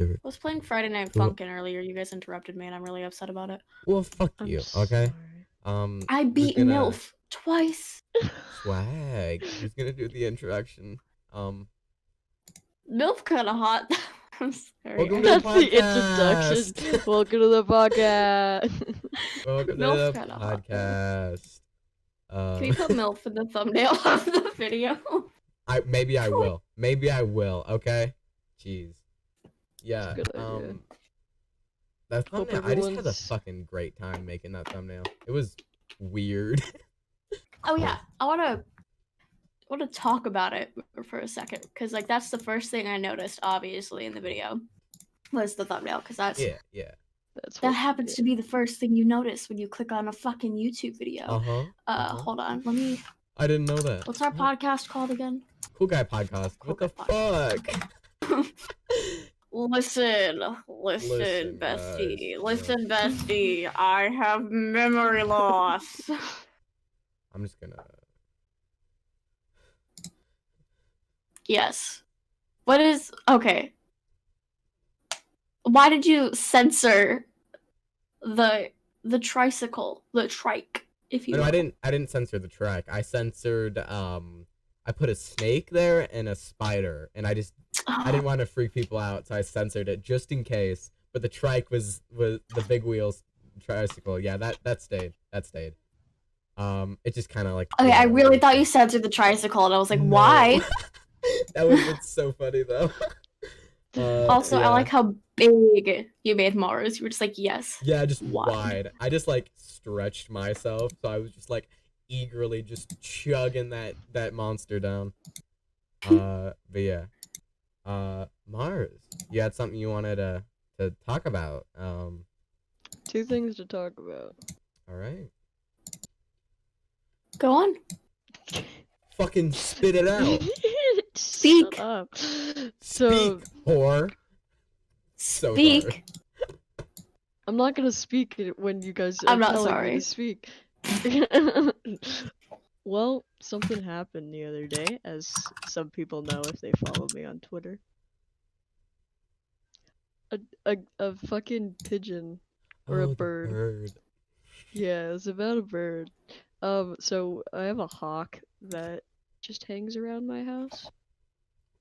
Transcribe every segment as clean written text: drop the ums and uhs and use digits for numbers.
I was playing Friday Night Funkin' earlier. You guys interrupted me, and I'm really upset about it. Well, fuck you, okay? I beat MILF twice. Swag. Who's gonna do the introduction? MILF kind of hot. I'm sorry. Welcome to That's the introduction. Welcome to the podcast. Welcome to MILF the kinda hot. podcast. Can you put MILF in the thumbnail of the video? Maybe I will. Maybe I will. Okay. Jeez. Yeah. That's a good idea. That Hope thumbnail. I just had a everyone's- fucking great time making that thumbnail. It was weird. Oh yeah, I wanna talk about it for a second, because like that's the first thing I noticed, obviously, in the video, was the thumbnail, because that's Yeah. that happens to be the first thing you notice when you click on a fucking YouTube video. Hold on, let me. I didn't know that. What's our podcast called again? Cool Guy Podcast. Cool What the Guy fuck? Listen, Listen, bestie. guys. Listen, bestie. I have memory loss. I'm just gonna. Yes. What is okay? Why did you censor the tricycle, the trike? If you No, will? I didn't censor the track. I censored. I put a snake there and a spider, and I didn't want to freak people out, so I censored it just in case. But the trike was the big wheels tricycle. Yeah, that stayed. That stayed. It just kind of like. Okay, I really thought you censored the tricycle, and I was like, No. why? That would have been so funny though. Also, yeah. I like how big you made Mars. You were just like, yes. Yeah, just Wide. wide. I just like stretched myself, so I was just like eagerly just chugging that monster down. But yeah. Mars, you had something you wanted to talk about. Two things to talk about. All right. Go on. Fucking spit it out. Speak. Shut up. So Speak, whore. So Speak. sorry. I'm not gonna speak when you guys. I'm are not telling me sorry. to speak. Well, something happened the other day, as some people know if they follow me on Twitter. A fucking pigeon or Oh, a the bird. Yeah, it's about a bird. So I have a hawk that just hangs around my house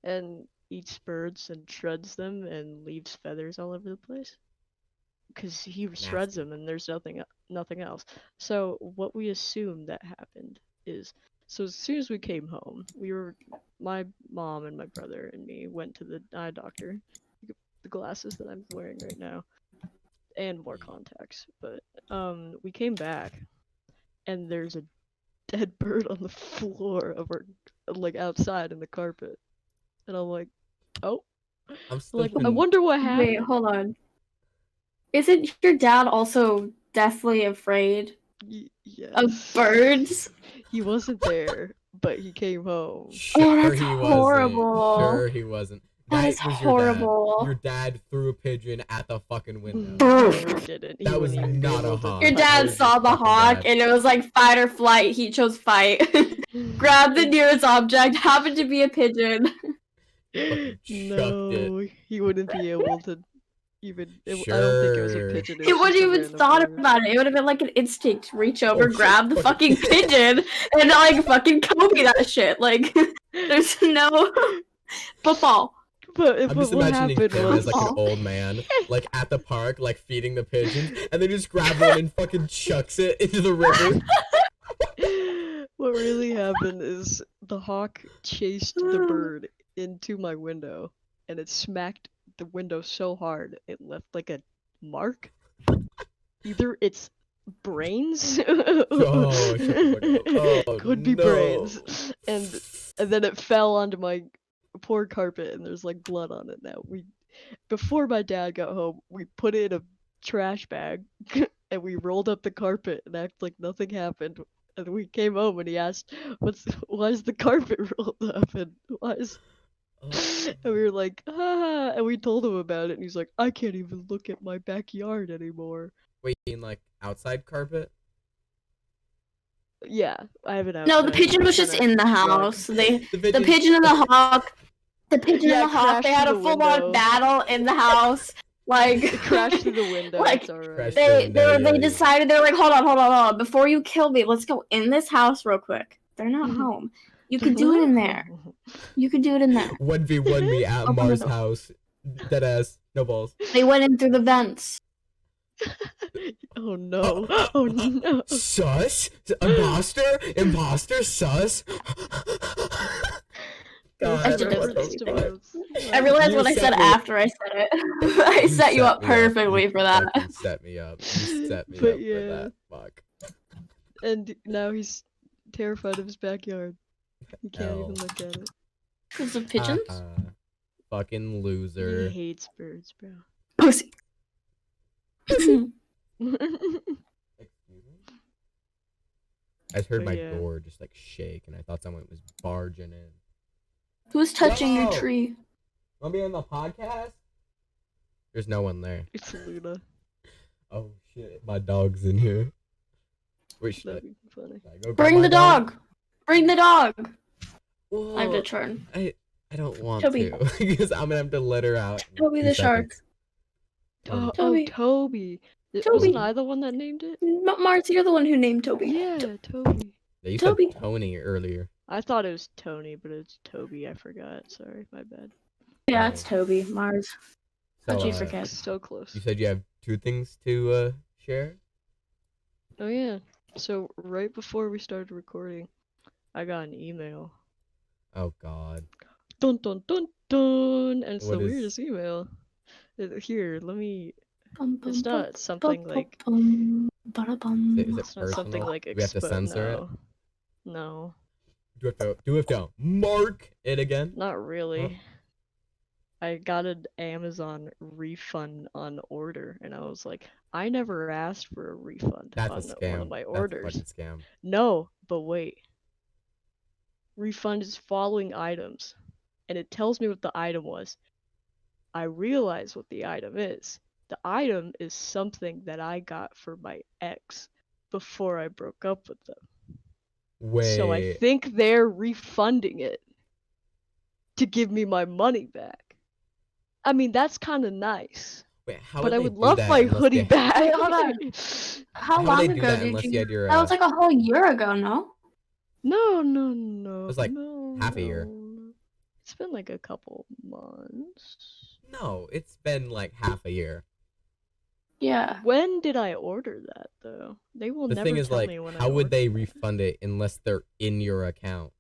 and eats birds and shreds them and leaves feathers all over the place. Because he shreds them and there's nothing else. So what we assumed that happened is, so as soon as we came home, my mom and my brother and me went to the eye doctor, the glasses that I'm wearing right now, and more contacts. But we came back, and there's a dead bird on the floor of our, like, outside in the carpet, and I'm like, oh, I'm still like, I wonder what happened. Wait, hold on. Isn't your dad also deathly afraid Yes. of birds? He wasn't there, but he came home. Sure that's he wasn't. horrible. Sure he wasn't. That is was horrible. Your dad threw a pigeon at the fucking window. No, he didn't. He That was wouldn't even be not a able to- hawk. Your That dad was saw just the fucking hawk, bad. and it was like fight or flight. He chose fight. Grabbed the nearest object, happened to be a pigeon. Fucking chucked it. No, he wouldn't be able to even. I don't think it was a Sure. pigeon. He wouldn't even thought about it. It would have been like an instinct. Reach over, shit, grab the fucking- fucking pigeon, and like fucking Kobe that shit. Like, there's no football. But I'm just what imagining happened him was, as like an old man, like at the park, like feeding the pigeons, and then just grabs one and fucking chucks it into the river. what really happened is the hawk chased the bird into my window, and it smacked the window so hard it left like a mark. Either its brains, Oh, shut the fuck up. Oh, could be no. brains, and then it fell onto my poor carpet, and there's like blood on it now. Before my dad got home, we put it in a trash bag, and we rolled up the carpet and acted like nothing happened. And we came home and he asked, why is the carpet rolled up, and why is Oh. and we were like, ah, and we told him about it, and he's like, I can't even look at my backyard anymore. Wait, you mean like outside carpet? Yeah, I have it out. No, the pigeon was just in the house. The pigeon and the hawk The pigeon Yeah, and the hawk, crashed they had a through the full-on window. battle in the house. Like It crashed through the window. Like, It's alright. Crashed they Yeah. decided, they're like, hold on. Before you kill me, let's go in this house real quick. They're not home. You could do it in there. You could do it in there. 1v1 me at Open the Mars' door. house. Deadass. No balls. They went in through the vents. Oh no. Oh no. Sus? Imposter? Sus? God, I that should was have so said funny. I realized You what I set said me- after I said it. I set you up me up. perfectly You for that. fucking set me up. You set me But up yeah. for that. Fuck. And now he's terrified of his backyard. He can't Hell. even look at it. Because of pigeons? Fucking He loser. hates birds, bro. Pussy. Excuse me? I just heard But my yeah. door just like shake and I thought someone was barging in. Who's touching your Yo! tree? Want to be on the podcast? There's no one there. It's Luna. Oh shit, my dog's in here. Wait, should That'd be funny. I go grab Bring my the dog! Bring the dog! Whoa, I have to turn. I don't want Toby. to because I'm gonna have to let her out. in Toby 2 the shark. seconds. Oh, Toby. Toby. Toby. Wasn't I the one that named it? Mars, you're the one who named Toby. Yeah, Toby. Yeah, you Toby. said Tony earlier. I thought it was Tony, but it's Toby. I forgot. Sorry, my bad. Yeah, it's Toby. Mars. So, How'd you forget? So close. You said you have 2 things to share. Oh yeah. So right before we started recording, I got an email. Oh God. Dun dun dun dun, and it's What the is- weirdest email. Here, let me. Bum, It's bum, not something bum, like. bum, bada-bum. Is it It's not something personal? like. Do we have to censor it? No, Do we have to mark it again? not really. I got an Amazon refund on order, and I was like, I never asked for a refund That's on a scam. one of my That's orders. a fucking scam. No, but wait. Refund is following items, and it tells me what the item was. I realize what the item is. The item is something that I got for my ex before I broke up with them. Wait. So I think they're refunding it to give me my money back. I mean, that's kind of nice. Wait, how But would I they would do love that my unless hoodie they- back. Wait, hold on. How How would long they do ago that did unless you? you had your, That was like a whole year ago, no? No. It was like no, half a year. no. It's been like a couple months. No, it's been like half a year. Yeah. When did I order that though? They will The never thing is, tell like, me when I how would ordered they it. refund it unless they're in your account?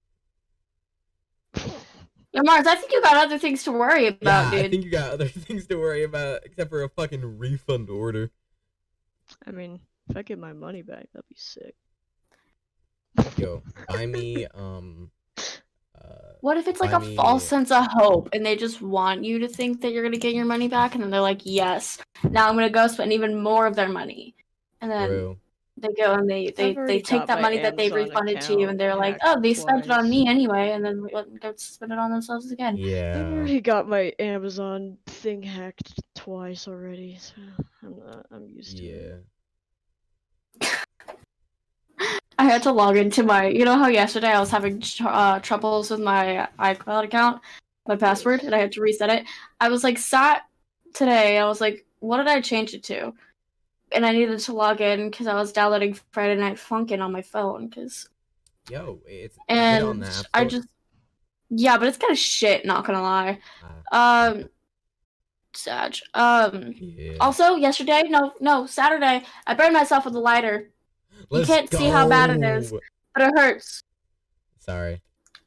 Yeah, Mars, I think you got other things to worry about, Yeah, dude. I think you got other things to worry about except for a fucking refund order. I mean, if I get my money back, that'd be sick. Yo, buy me What if it's like buy a me- false sense of hope and they just want you to think that you're gonna get your money back and then they're like, yes, now I'm gonna go spend even more of their money. And then True. they go and they already take got that my money that they've Amazon refunded to you and they're like, account oh, they spent it on twice. me anyway, and then go spend it on themselves again. I've Yeah. already got my Amazon thing hacked twice already, so I'm used to it. Yeah. I had to log into my, you know how yesterday I was having troubles with my iCloud account, my password, and I had to reset it. I was like sat today, I was like, what did I change it to? And I needed to log in because I was downloading Friday Night Funkin' on my phone, because Yo, it's get on and the App I Store. just yeah, but it's kind of shit, not gonna lie. Sag. Yeah. Also yesterday, no, Saturday, I burned myself with a lighter. Let's can't see how bad it is. go. But it hurts. Sorry.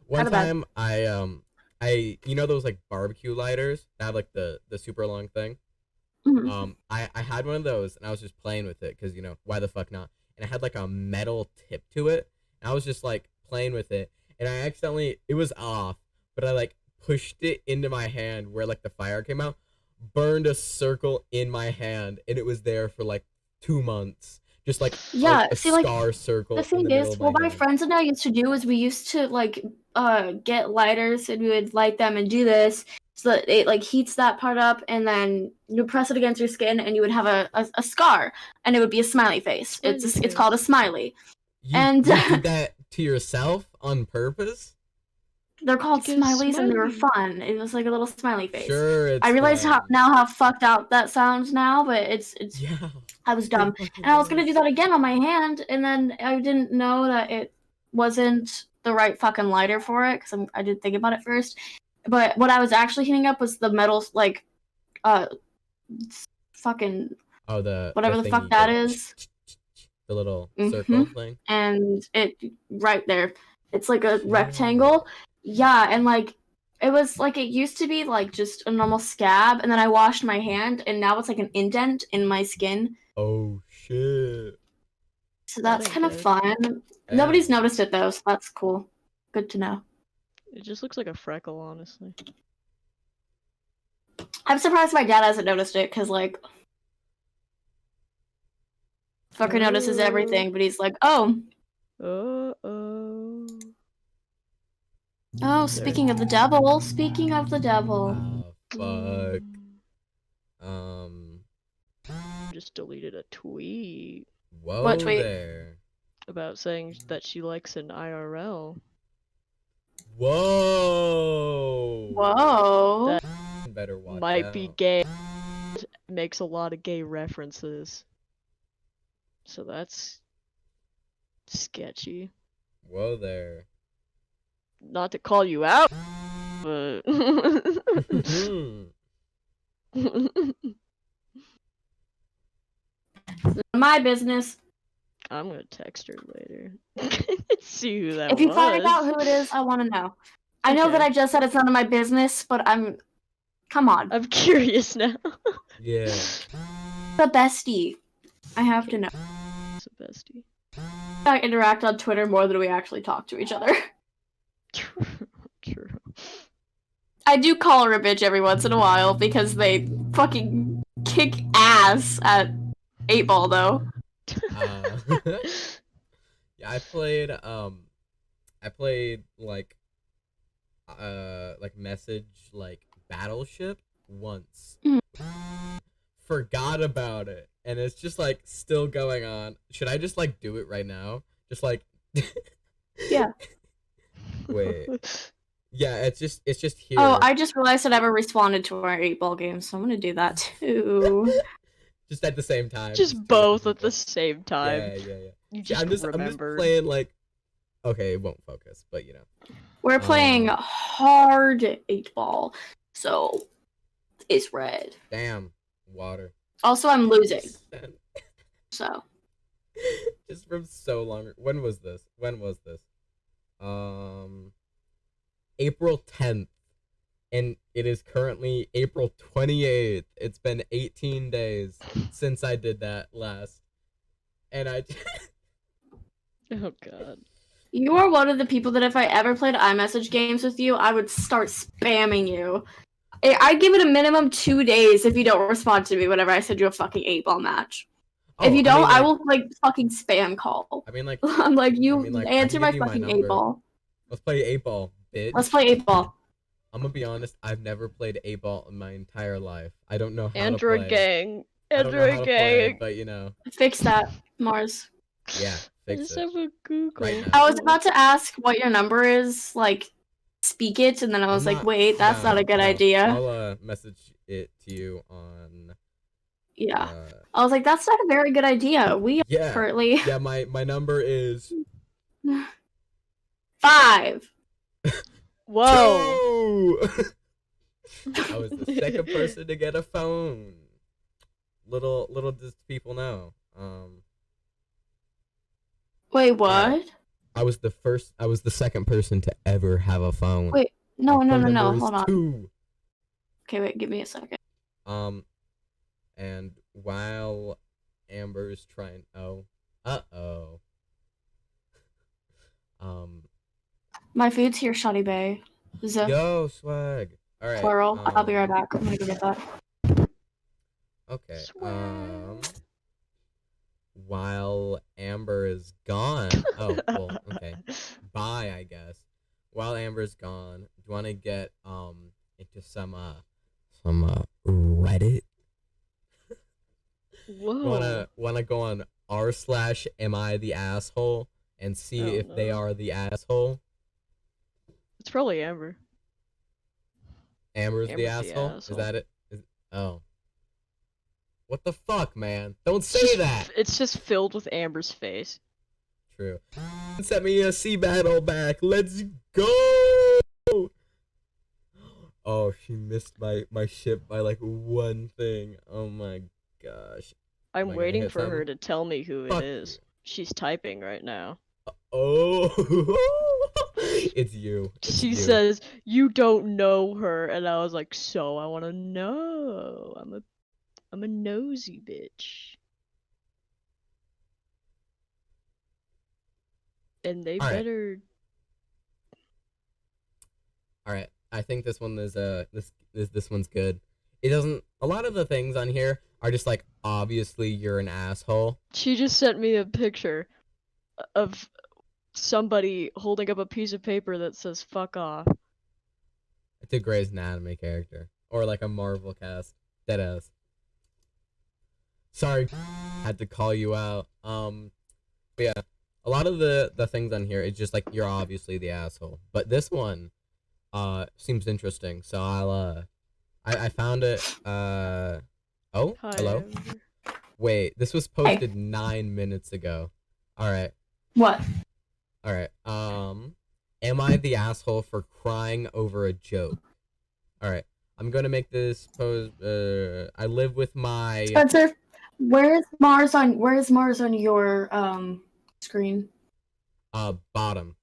One Kinda bad. time I you know those like barbecue lighters that have like the super long thing? Mhm. I had one of those and I was just playing with it because, you know, why the fuck not? And it had like a metal tip to it. And I was just like playing with it and I accidentally, it was off, but I like pushed it into my hand where like the fire came out, burned a circle in my hand, and it was there for like 2 months. Just like Yeah, a see, like, scar circle. The in thing middle is, of what my hand. friends and I used to do is we used to like get lighters and we would light them and do this so that it like heats that part up and then you press it against your skin and you would have a scar and it would be a smiley face. It's Smiley it's called a face. smiley. You And- did that to yourself on purpose? They're called Get a smileys, and they were smiley. fun. It was like a little smiley face. Sure, it's I realize fun. how fucked out that sounds now, but it's Yeah. I was dumb. It fucking And I was gonna does. do that again on my hand, and then I didn't know that it wasn't the right fucking lighter for it, because I didn't think about it first. But what I was actually heating up was the metal, like, fucking Oh, the whatever the fuck thingy that goes, is. the little circle Mhm. thing. And it right there. It's like a Shit. rectangle. Yeah, and like it was like it used to be like just a normal scab, and then I washed my hand, and now it's like an indent in my skin. Oh shit. So That that's ain't kind of good. fun. Nobody's Damn. noticed it though, so that's cool. Good to know. It just looks like a freckle, honestly. I'm surprised my dad hasn't noticed it, because like fucker notices everything, but he's like, oh, Uh-oh. speaking of the devil, speaking of the devil. Oh fuck. Mm. Just deleted a tweet Whoa What tweet? there. about saying that she likes an IRL. Whoa. Whoa. That Better watch might out. be gay. Makes a lot of gay references. So that's sketchy. Whoa there. Not to call you out, but My business. I'm gonna text her later. See who that If you was. find out who it is, I want to know. I know Okay. that I just said it's none of my business, but come on. I'm curious now. Yeah. The bestie. I have to know. It's a bestie. I interact on Twitter more than we actually talk to each other. True. I do call her a bitch every once in a while because they fucking kick ass at 8-Ball though. Yeah, I played like message like Battleship once. Forgot about it, and it's just like still going on. Should I just like do it right now? Just like Yeah. Wait. Yeah, it's just here. Oh, I just realized I never responded to our 8-Ball game, so I'm gonna do that too. Just at the same time. Just two different both at people. the same time. Yeah. You See, just I'm just remembered. playing like. Okay, it won't focus, but you know. We're playing hard 8-Ball, so it's red. Damn, water. Also, I'm losing, so. Just from so long. When was this? April 10th, and it is currently April 28th. It's been 18 days since I did that last, and I. Oh god. You are one of the people that if I ever played iMessage games with you, I would start spamming you. I give it a minimum 2 days if you don't respond to me whenever I send you a fucking 8-Ball match. If you don't, I will like fucking spam call. I mean, like, I'm like, you I can answer my give you my fucking number. 8-Ball. Let's play 8-Ball, bitch. Let's play 8-Ball. I'm gonna be honest. I've never played 8-Ball in my entire life. I don't know how Android to play. gang. I don't know how Android to play, gang. but you know. Fix that, Mars. Yeah, I fix just it. have a Google. Right now. I was about to ask what your number is, like, speak it, and then I was like, wait, that's not a good idea. I'll message it to you on. Yeah. I was like, that's not a very good idea. We are currently. Yeah, my number is 5. Whoa. 2! I was the second person to get a phone. Little does people know. Wait, what? I was the second person to ever have a phone. Wait, no, My phone number is hold on. 2. Okay, wait, give me a second. And while Amber's trying, My food's here, Shoddy Bay. Yo, swag. All right. Plural. I'll be right back. I'm gonna go get that. Okay. Swag. While Amber is gone. Oh, well, okay. Bye, I guess. While Amber's gone, do you want to get into some Reddit? Whoa. Wanna go on r/am I the asshole and see if they are the asshole? It's probably Amber. Amber's the Amber's the asshole? Is asshole. that it? Oh. What the fuck, man? Don't say that! It's just filled with Amber's face. True. Sent me a sea battle back. Let's go! Oh, she missed my ship by like one thing. Oh my gosh. I'm Am I gonna waiting hit for her something? to tell me who Fuck it is. you. She's typing right now. Oh, it's you. It's She you. says, "You don't know her," and I was like, "So I want to know. I'm a nosy bitch." And they All right. better. All right. I think this one is this one's good. It doesn't. A lot of the things on here are just like obviously you're an asshole. She just sent me a picture of somebody holding up a piece of paper that says "fuck off." It's a Grey's Anatomy character or like a Marvel cast. Deadass. Sorry, had to call you out. But yeah, a lot of the things on here, it's just like you're obviously the asshole. But this one, seems interesting. So I found it. Oh, Hi, hello. Amber. Wait, this was posted 9 minutes ago. All right, What? all right. Am I the asshole for crying over a joke? All right, I'm gonna make this post. I live with my. Spencer, where's Mars on your screen? Bottom.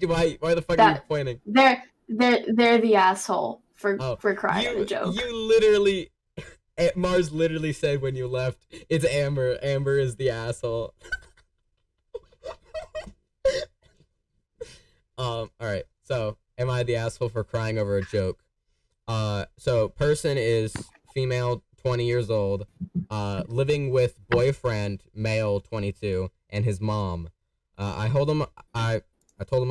Why the fuck are you pointing? They're the asshole for crying at a joke. You literally, Mars literally said when you left, it's Amber. Amber is the asshole. All right. So, am I the asshole for crying over a joke? So person is female, 20 years old, living with boyfriend, male, 22, and his mom. I told him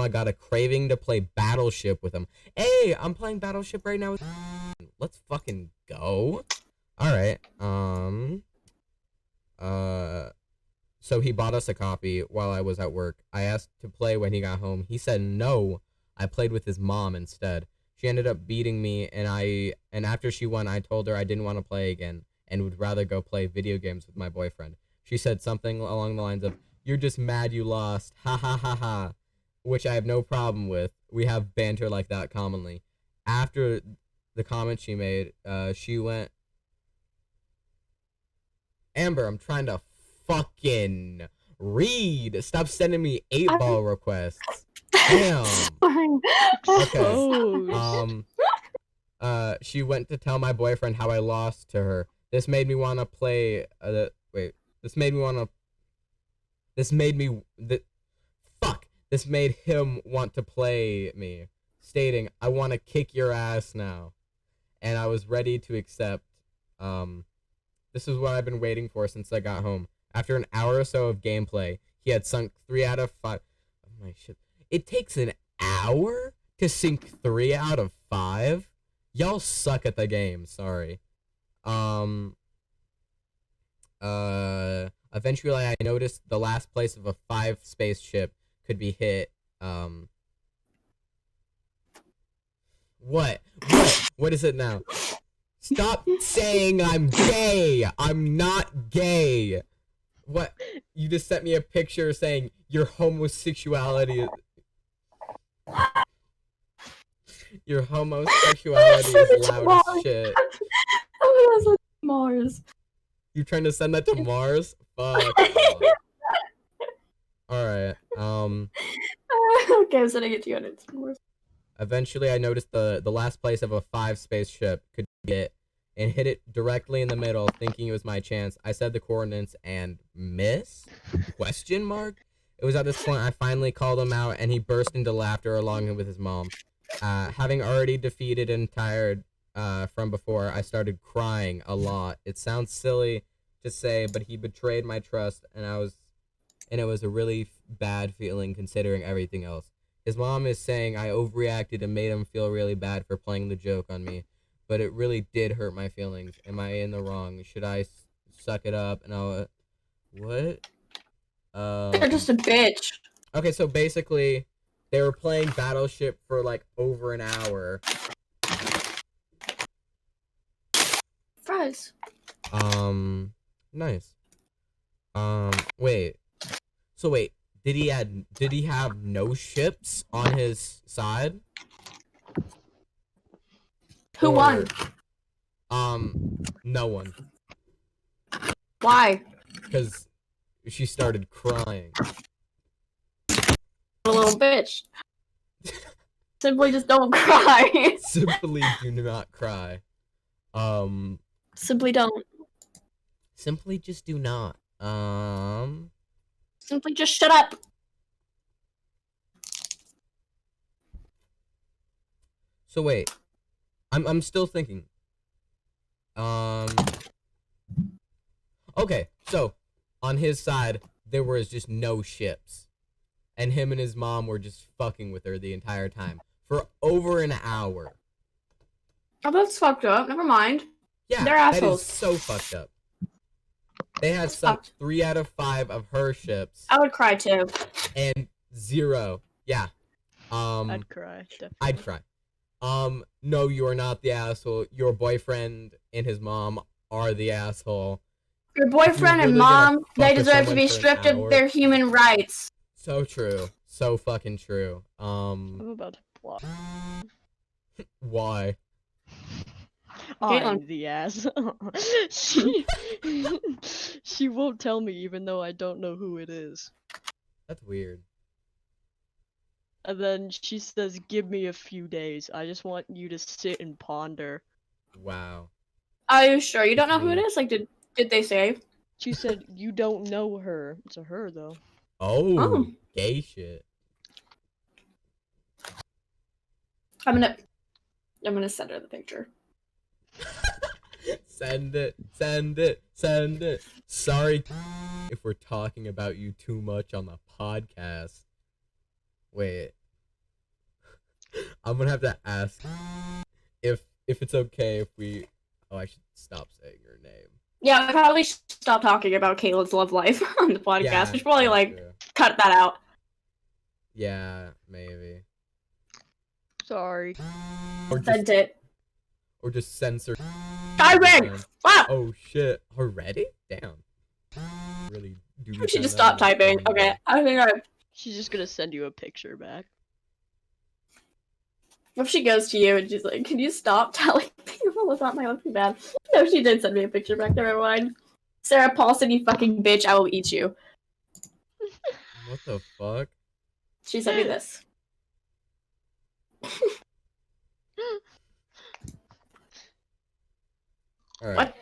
I got a craving to play Battleship with him. Hey, I'm playing Battleship right now. Let's fucking go. All right. So he bought us a copy while I was at work. I asked to play when he got home. He said no. I played with his mom instead. She ended up beating me, and after she won, I told her I didn't want to play again and would rather go play video games with my boyfriend. She said something along the lines of, "You're just mad you lost. Ha ha ha ha." Which I have no problem with. We have banter like that commonly. After the comment she made, she went, Amber, I'm trying to fucking read. Stop sending me 8-ball requests. Damn. Okay. She went to tell my boyfriend how I lost to her. This made me want to play. This made him want to play me, stating, "I want to kick your ass now," and I was ready to accept. This is what I've been waiting for since I got home. After an hour or so of gameplay, he had sunk 3 out of 5. Oh my shit! It takes an hour to sink 3 out of 5. Y'all suck at the game. Sorry. Eventually, I noticed the last place of a 5 spaceship could be hit. What is it now? Stop saying I'm gay. I'm not gay. What? You just sent me a picture saying your homosexuality is loud as shit. Mars. You trying to send that to Mars? Fuck. Alright, Okay, I'm sending it to you on Instagram. Eventually, I noticed the last place of a 5 spaceship could get and hit it directly in the middle, thinking it was my chance. I said the coordinates and miss? Question mark? It was at this point I finally called him out, and he burst into laughter along with his mom. Having already defeated and tired from before, I started crying a lot. It sounds silly to say, but he betrayed my trust, and it was a really bad feeling considering everything else. His mom is saying I overreacted and made him feel really bad for playing the joke on me, but it really did hurt my feelings. Am I in the wrong? Should I suck it up? And what? They're just a bitch. Okay, so basically, they were playing Battleship for like over an hour. Fries. Nice. Wait. So wait, did he have no ships on his side? Who won? No one. Why? Because she started crying. A little bitch. Simply just don't cry. Simply do not cry. Simply don't. Simply just do not. Simply just shut up. So wait. I'm still thinking. Okay, so on his side there was just no ships. And him and his mom were just fucking with her the entire time for over an hour. Oh, that's fucked up. Never mind. Yeah, They're that is assholes. so fucked up. They had That's sunk fucked. 3 out of 5 of her ships I would cry too. and 0. Yeah. I'd cry, definitely. I'd cry. No, you are not the asshole. Your boyfriend and his mom are the asshole. Your boyfriend and really gonna mom, fuck they with deserve to someone be for an stripped of hour? their human rights. So true. So fucking true. I'm about to plot. Why? I'm the ass. She won't tell me even though I don't know who it is. That's weird. And then she says, "Give me a few days. I just want you to sit and ponder." Wow. Are you sure you don't know who it Mhm. is? Like, did they say? She said, "You don't know her." It's a her though. Oh, gay shit. I'm gonna send her the picture. Send it, send it, send it. Sorry if we're talking about you too much on the podcast. Wait. I'm gonna have to ask if it's okay if we... Oh, I should stop saying your name. Yeah, I probably should stop talking about Caitlin's love life on the podcast. Yeah, We should probably, that's like, true. cut that out. Yeah, maybe. Sorry. Send it. Or just censor. I read! Wow! Oh shit, already? Damn. Really do We should send just that stop on the typing. phone, Okay, I think She's just gonna send you a picture back. if she goes to you and she's like, "Can you stop telling people about my life bad?" No, she did send me a picture back. Never mind. Sarah Paulson, you fucking bitch! I will eat you. What the fuck? She sent me this. Alright, What?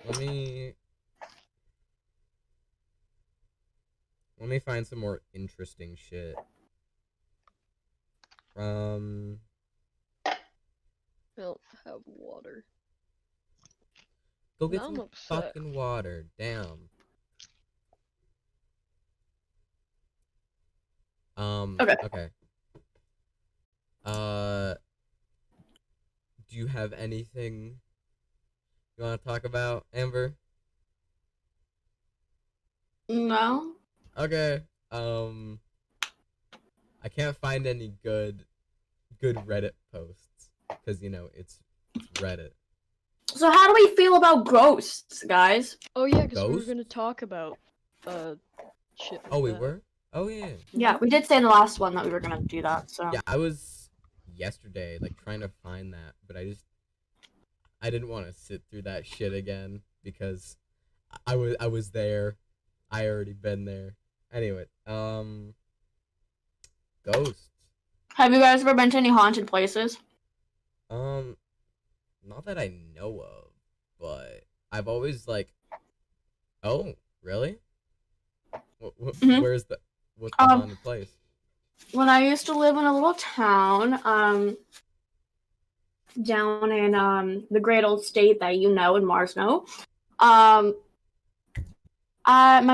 let me find some more interesting shit. I don't have water. Go get Now I'm some upset. fucking water. Damn. Okay. Do you have anything you want to talk about, Amber? No. Okay. I can't find any good Reddit posts because it's Reddit. So how do we feel about ghosts, guys? Oh yeah, because we were Ghost? gonna talk about shit. Like Oh, we that. were? Oh yeah. Yeah, we did say in the last one that we were gonna do that. So Yeah, I was yesterday like trying to find that, but I didn't want to sit through that shit again because I was there. I already been there. Anyway, ghosts. have you guys ever been to any haunted places? Not that I know of, but I've always like. Oh, really? Mhm. What's the haunted place? When I used to live in a little town, down in the great old state that you know in Marsno, my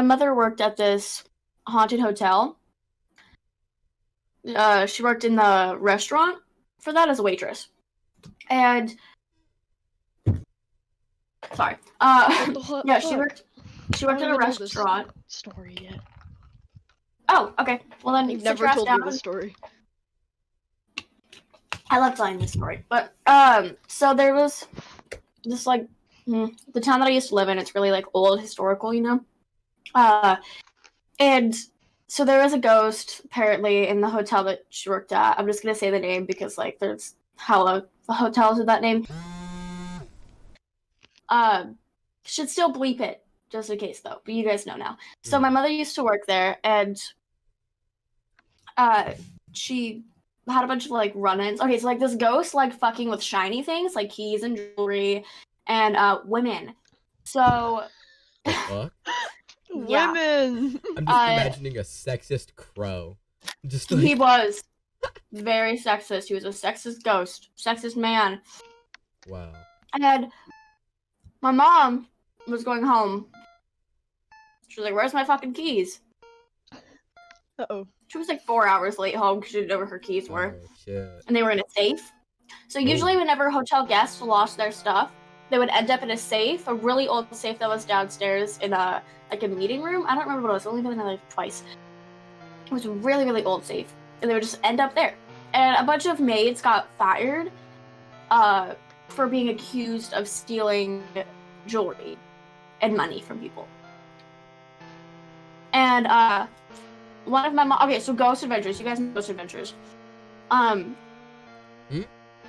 mother worked at this haunted hotel. She worked in the restaurant for that as a waitress, and sorry, What the yeah, fuck? she worked I don't in a even know this restaurant. story yet. Oh, okay. Well then, You've sit never your ass told me down. the story. I love telling this story, but so there was this like the town that I used to live in. It's really like old, historical, you know. And so there was a ghost apparently in the hotel that she worked at. I'm just gonna say the name because like there's hella hotels with that name. Should still bleep it just in case though, but you guys know now. So my mother used to work there, and she had a bunch of like run-ins. Okay, so like this ghost like fucking with shiny things like keys and jewelry and women. So The fuck? yeah. Women. I'm just imagining a sexist crow. Just like He was very sexist. He was a sexist ghost, sexist man. wow. And my mom was going home. She was like, "Where's my fucking keys?" Uh-oh. She was like 4 hours late home because she didn't know where her keys were. Oh shit. And they were in a safe. So usually whenever hotel guests lost their stuff, they would end up in a safe, a really old safe that was downstairs in a meeting room. I don't remember what it was. I've only been in there like twice. It was a really, really old safe. And they would just end up there. And a bunch of maids got fired for being accused of stealing jewelry and money from people. And one of my okay, so Ghost Adventures. You guys know Ghost Adventures. They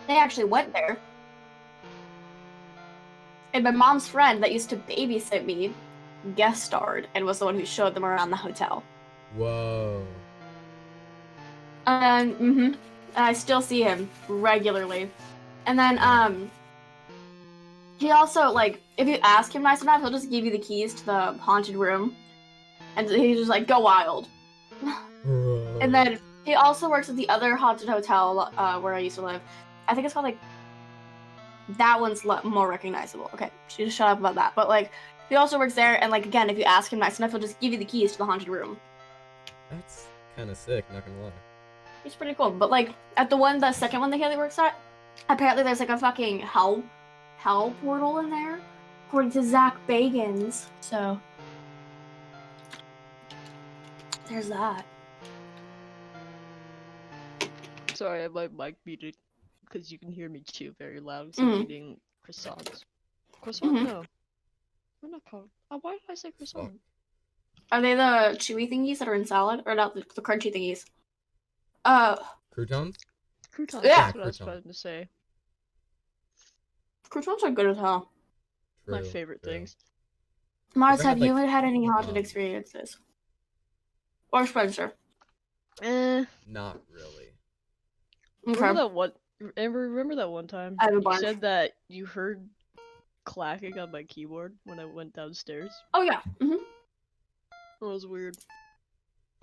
actually went there. And my mom's friend that used to babysit me guest starred and was the one who showed them around the hotel. Whoa. And I still see him regularly. And then he also like if you ask him nice enough, he'll just give you the keys to the haunted room. And he's just like, go wild. And then he also works at the other haunted hotel where I used to live. I think it's called like that one's more recognizable. Okay, she just shut up about that. But like he also works there, and like again, if you ask him nice enough, he'll just give you the keys to the haunted room. That's kind of sick, not gonna lie. It's pretty cool. But like at the second one that Haley works at, apparently there's like a fucking hell portal in there, according to Zach Bagans. So there's that. Sorry, I have my mic muted because you can hear me chew very loud because I'm eating croissants. Croissant? No. They're not called. Why did I say croissant? Are they the chewy thingies that are in salad, or not the crunchy thingies? Croutons? Croutons. Yeah. That's what I was about to say. Croutons are good as hell. My favorite things. Mars, Ever have had, you like, had any haunted experiences? Or Spencer? Not really. Okay. Remember that one time I have a you bunch. said that you heard clacking on my keyboard when I went downstairs? Oh yeah. That was weird.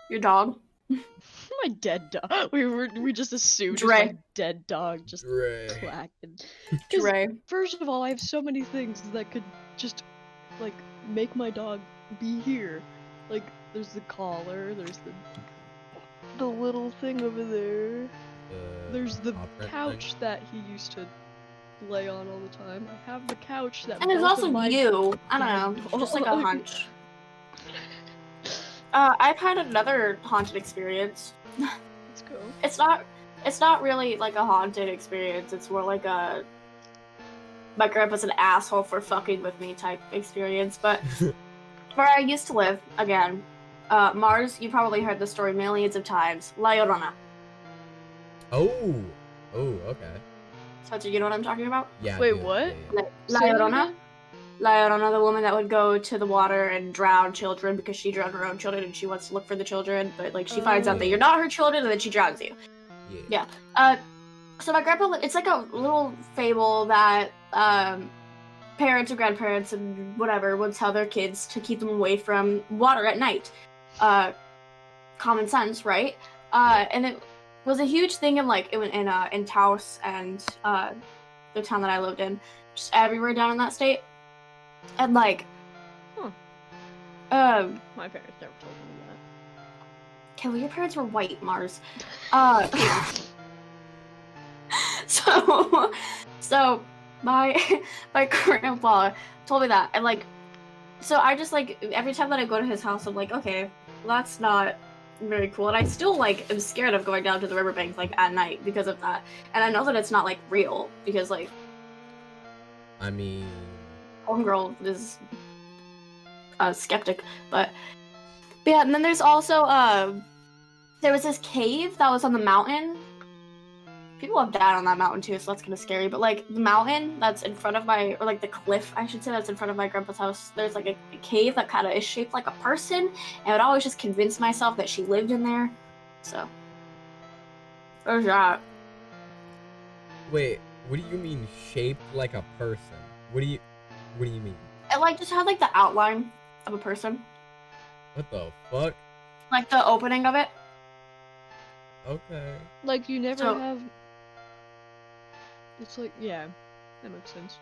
Your dog? My dead dog. We just assumed Dre. my dead dog just Dre. clacking. Dre. First of all, I have so many things that could just like make my dog be here. Like there's the collar, there's the little thing over there. There's the couch that he used to lay on all the time. I have the couch that. And there's both also of my you. I don't know. Just like a hunch. I've had another haunted experience. Let's go. It's not really like a haunted experience. It's more like a my grandpa's an asshole for fucking with me type experience. But where I used to live, again, Mars, you probably heard the story millions of times. La Llorona. Oh, okay. So do you know what I'm talking about? Yeah. Wait, dude, what? yeah. La Say that Llorona? again? La Llorona, the woman that would go to the water and drown children because she drowned her own children and she wants to look for the children, but like she finds out that you're not her children and then she drowns you. Yeah. So my grandpa, it's like a little fable that parents or grandparents and whatever would tell their kids to keep them away from water at night. Common sense, right? And it was a huge thing in Taos and the town that I lived in, just everywhere down in that state. And like, my parents never told me that. okay, well, your parents were white, Mars. So my grandpa told me that, and like, so I just like every time that I go to his house, I'm like, okay, that's not very cool. And I still like am scared of going down to the riverbank like at night because of that. And I know that it's not like real because like I mean, homegirl is a skeptic, but yeah. And then there's also there was this cave that was on the mountain. People have died on that mountain too, so that's kind of scary. But like the mountain that's in front of my, or like the cliff, I should say, that's in front of my grandpa's house. There's like a cave that kind of is shaped like a person, and I would always just convince myself that she lived in there. So there's that. wait, what do you mean shaped like a person? What do you mean? It like just had like the outline of a person, What the fuck? like the opening of it. Okay. Like, you never So- have... It's like, yeah, that makes sense.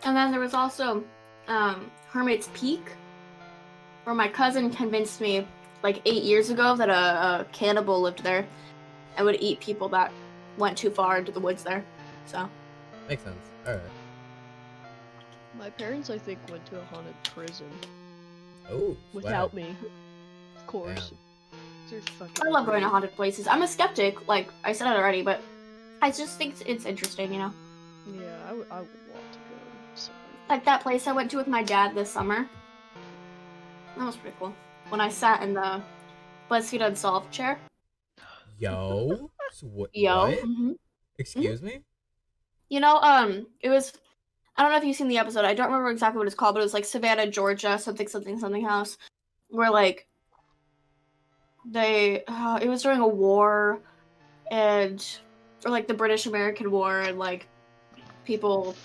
And then there was also Hermit's Peak, where my cousin convinced me like 8 years ago that a cannibal lived there and would eat people that went too far into the woods there. So Makes sense. Alright. My parents, I think, went to a haunted prison. Oh, Without swag. me. Of course. Damn. They're fucking I love going to great. haunted places. I'm a skeptic, like I said it already, but I just think it's interesting, you know? Yeah, I would want to go somewhere. Like that place I went to with my dad this summer. That was pretty cool. When I sat in the BuzzFeed Unsolved chair. Yo? What? Yo. What? Excuse me? You know, it was, I don't know if you've seen the episode. I don't remember exactly what it's called, but it was like Savannah, Georgia, something house, where like they, it was during a war, and or like the British American War, and like people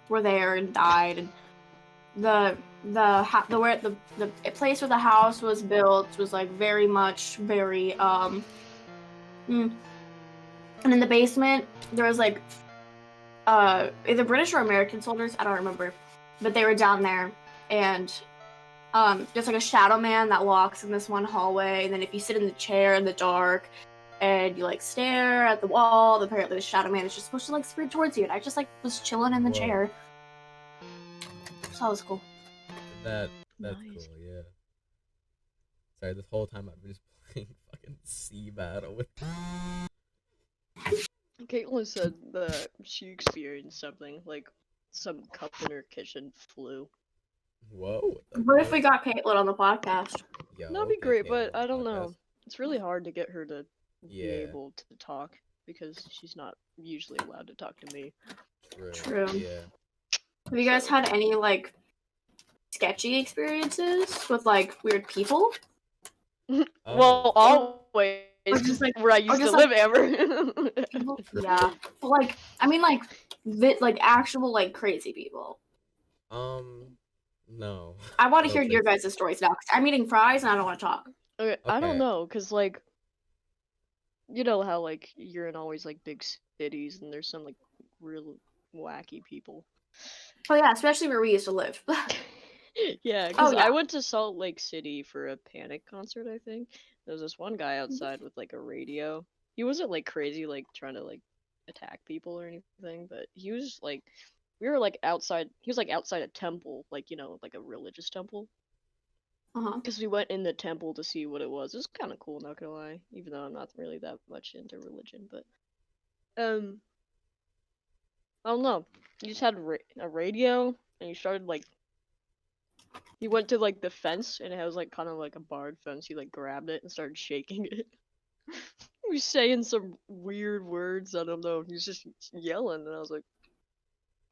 were there and died, and the place where the house was built was like very and in the basement there was like either British or American soldiers, I don't remember, but they were down there, and there's like a shadow man that walks in this one hallway, and then if you sit in the chair in the dark and you like stare at the wall, apparently the shadow man is just supposed to like sprint towards you, and I just like was chilling in the Whoa. chair. So that was cool. That's Nice. cool, yeah. Sorry, this whole time I've been just playing fucking Sea Battle with Caitlin said that she experienced something, like some cup in her kitchen flew. Whoa. What if we got Caitlin on the podcast? Yo, That'd be okay, great, Caitlin but on I the don't know. podcast. It's really hard to get her to be Yeah. able to talk because she's not usually allowed to talk to me. True. Yeah. Have you guys had any like sketchy experiences with like weird people? Oh. Well, always. Or just, like- where I used to just, live, like- Amber. People? Yeah, but like I mean like like actual like crazy people. No. I want to No hear your crazy. guys' stories now because I'm eating fries and I don't want to talk. Okay, I Okay. don't know, cause like, you know how like you're in always like big cities and there's some like real wacky people. Oh yeah, especially where we used to live. Yeah, because yeah. I went to Salt Lake City for a Panic concert, I think. There was this one guy outside with like a radio. He wasn't like crazy, like trying to like attack people or anything, but he was like, we were like outside. He was like outside a temple, like you know, like a religious temple. Uh-huh. Because we went in the temple to see what it was. It was kind of cool, not gonna lie. Even though I'm not really that much into religion, but I don't know. You just had a radio, and you started like. He went to like the fence, and it was like kind of like a barred fence. He like grabbed it and started shaking it. He was saying some weird words. I don't know. He was just yelling, and I was like,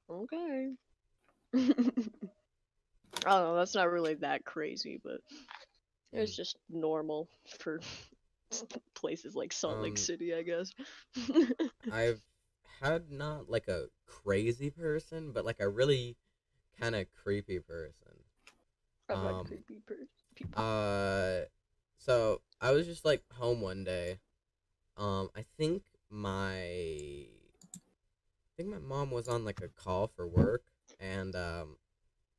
okay. I don't know. That's not really that crazy, but it's just normal for places like Salt Lake City, I guess. I've had not like a crazy person, but like a really kind of creepy person. I'm not creepy people. So I was just like home one day. I think my mom was on like a call for work, and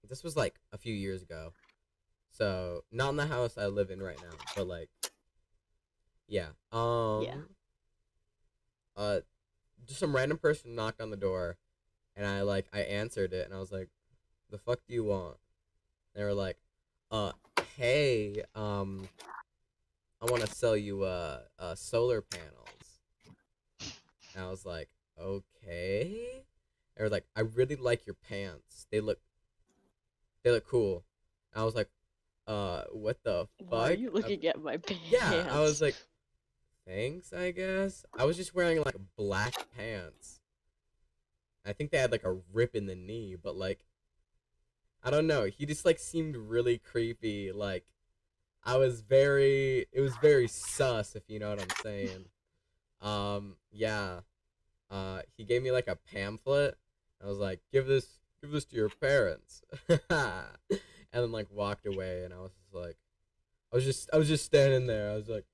this was like a few years ago. So not in the house I live in right now, but like, yeah. Just some random person knocked on the door, and I answered it, and I was like, "The fuck do you want?" They were like, hey, I want to sell you solar panels. And I was like, okay. They were like, I really like your pants. They look cool. And I was like, what the fuck? Why are you looking at my pants? Yeah, I was like, thanks, I guess. I was just wearing like black pants. I think they had like a rip in the knee, but like, I don't know. He just like seemed really creepy. Like, it was very sus, if you know what I'm saying. Yeah. He gave me like a pamphlet. I was like, give this to your parents. And then like walked away, and I was just like, I was just standing there. I was like,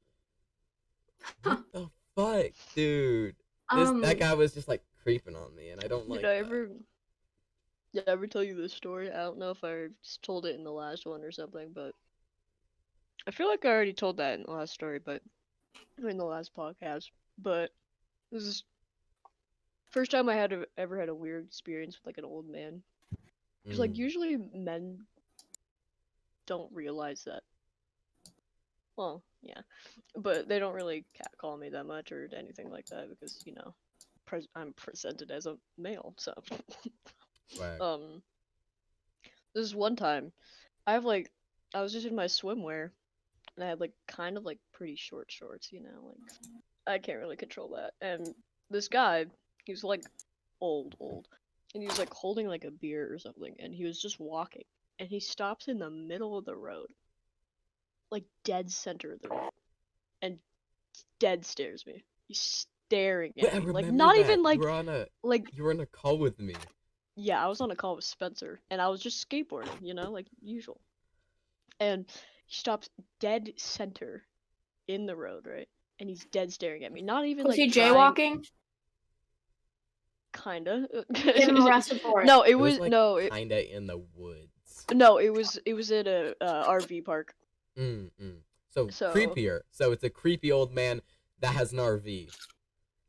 what the fuck, dude? That guy was just like creeping on me, and I don't like. Did I ever tell you this story? I don't know if I just told it in the last one or something, but I feel like I already told that in the last story, but in the last podcast. But this is first time I ever had a weird experience with like an old man. Because like usually men don't realize that. Well, yeah, but they don't really catcall me that much or anything like that because you know, I'm presented as a male, so. Right. This one time, I was just in my swimwear, and I had like kind of like pretty short shorts, you know, like I can't really control that. And this guy, he was like old, and he was like holding like a beer or something, and he was just walking, and he stops in the middle of the road, like dead center of the road, and dead stares me. He's staring at me, like not that. even like you were on a call with me. Yeah, I was on a call with Spencer, and I was just skateboarding, you know, like usual. And he stops dead center in the road, right? And he's dead staring at me. Not even Was like he jaywalking? Kinda. Get him arrested for it. No, it was was like, no. Kinda in the woods. No, it was at a RV park. So creepier. So it's a creepy old man that has an RV.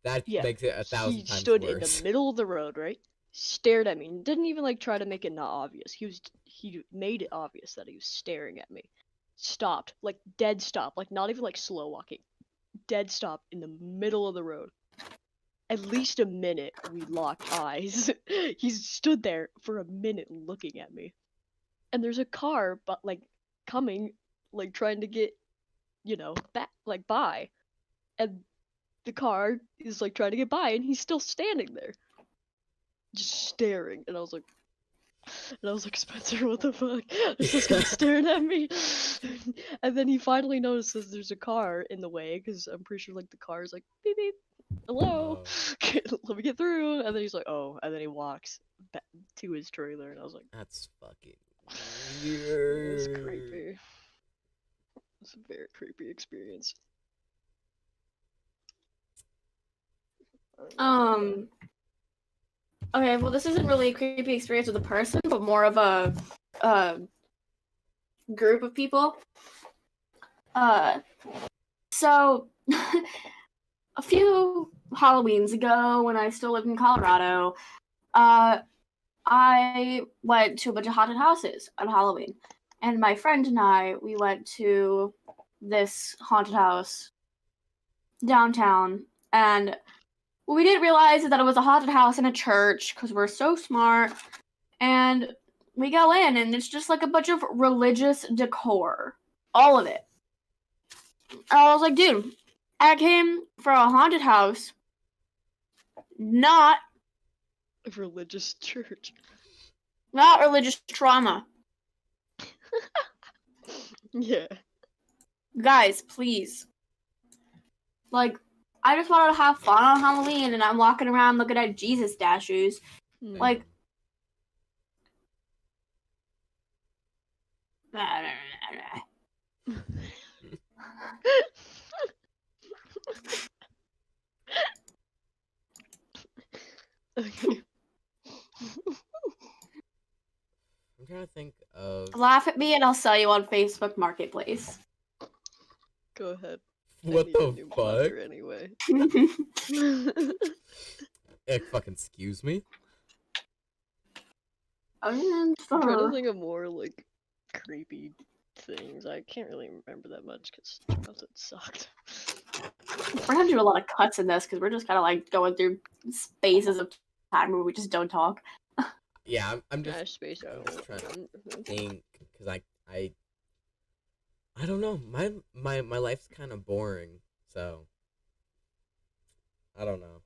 That makes it 1,000 times worse. He stood in the middle of the road, right? Stared at me. Didn't even like try to make it not obvious. He made it obvious that he was staring at me. Stopped, like dead stop, like not even like slow walking. Dead stop in the middle of the road. At least a minute we locked eyes. He stood there for a minute looking at me. And there's a car but like coming, like trying to get, you know, back like by. And the car is like trying to get by and he's still standing there. Just staring, and I was like, Spencer, what the fuck? Is this guy staring at me? And then he finally notices there's a car in the way, because I'm pretty sure like the car is like, beep beep, hello, let me get through. And then he's like, oh, and then he walks back to his trailer, and I was like, that's fucking weird. It was creepy. It's a very creepy experience. Okay, well, this isn't really a creepy experience with a person, but more of a group of people. So a few Halloweens ago, when I still lived in Colorado, I went to a bunch of haunted houses on Halloween, and my friend and I, we went to this haunted house downtown, and we didn't realize that it was a haunted house in a church because we're so smart. And we go in, and it's just like a bunch of religious decor. All of it. And I was like, dude, I came for a haunted house, not a religious church. Not religious trauma. Yeah. Guys, please. Like, I just wanted to have fun on Halloween, and I'm walking around looking at Jesus statues. Like, Okay. I'm trying to think of. Laugh at me, and I'll sell you on Facebook Marketplace. Go ahead. What the fuck? Anyway. Fucking excuse me. I'm trying to think of more like creepy things. I can't really remember that much because childhood sucked. We're gonna do a lot of cuts in this because we're just kind of like going through spaces of time where we just don't talk. Yeah, I'm just Space I'm out. just trying to think because I don't know. My life's kind of boring, so I don't know.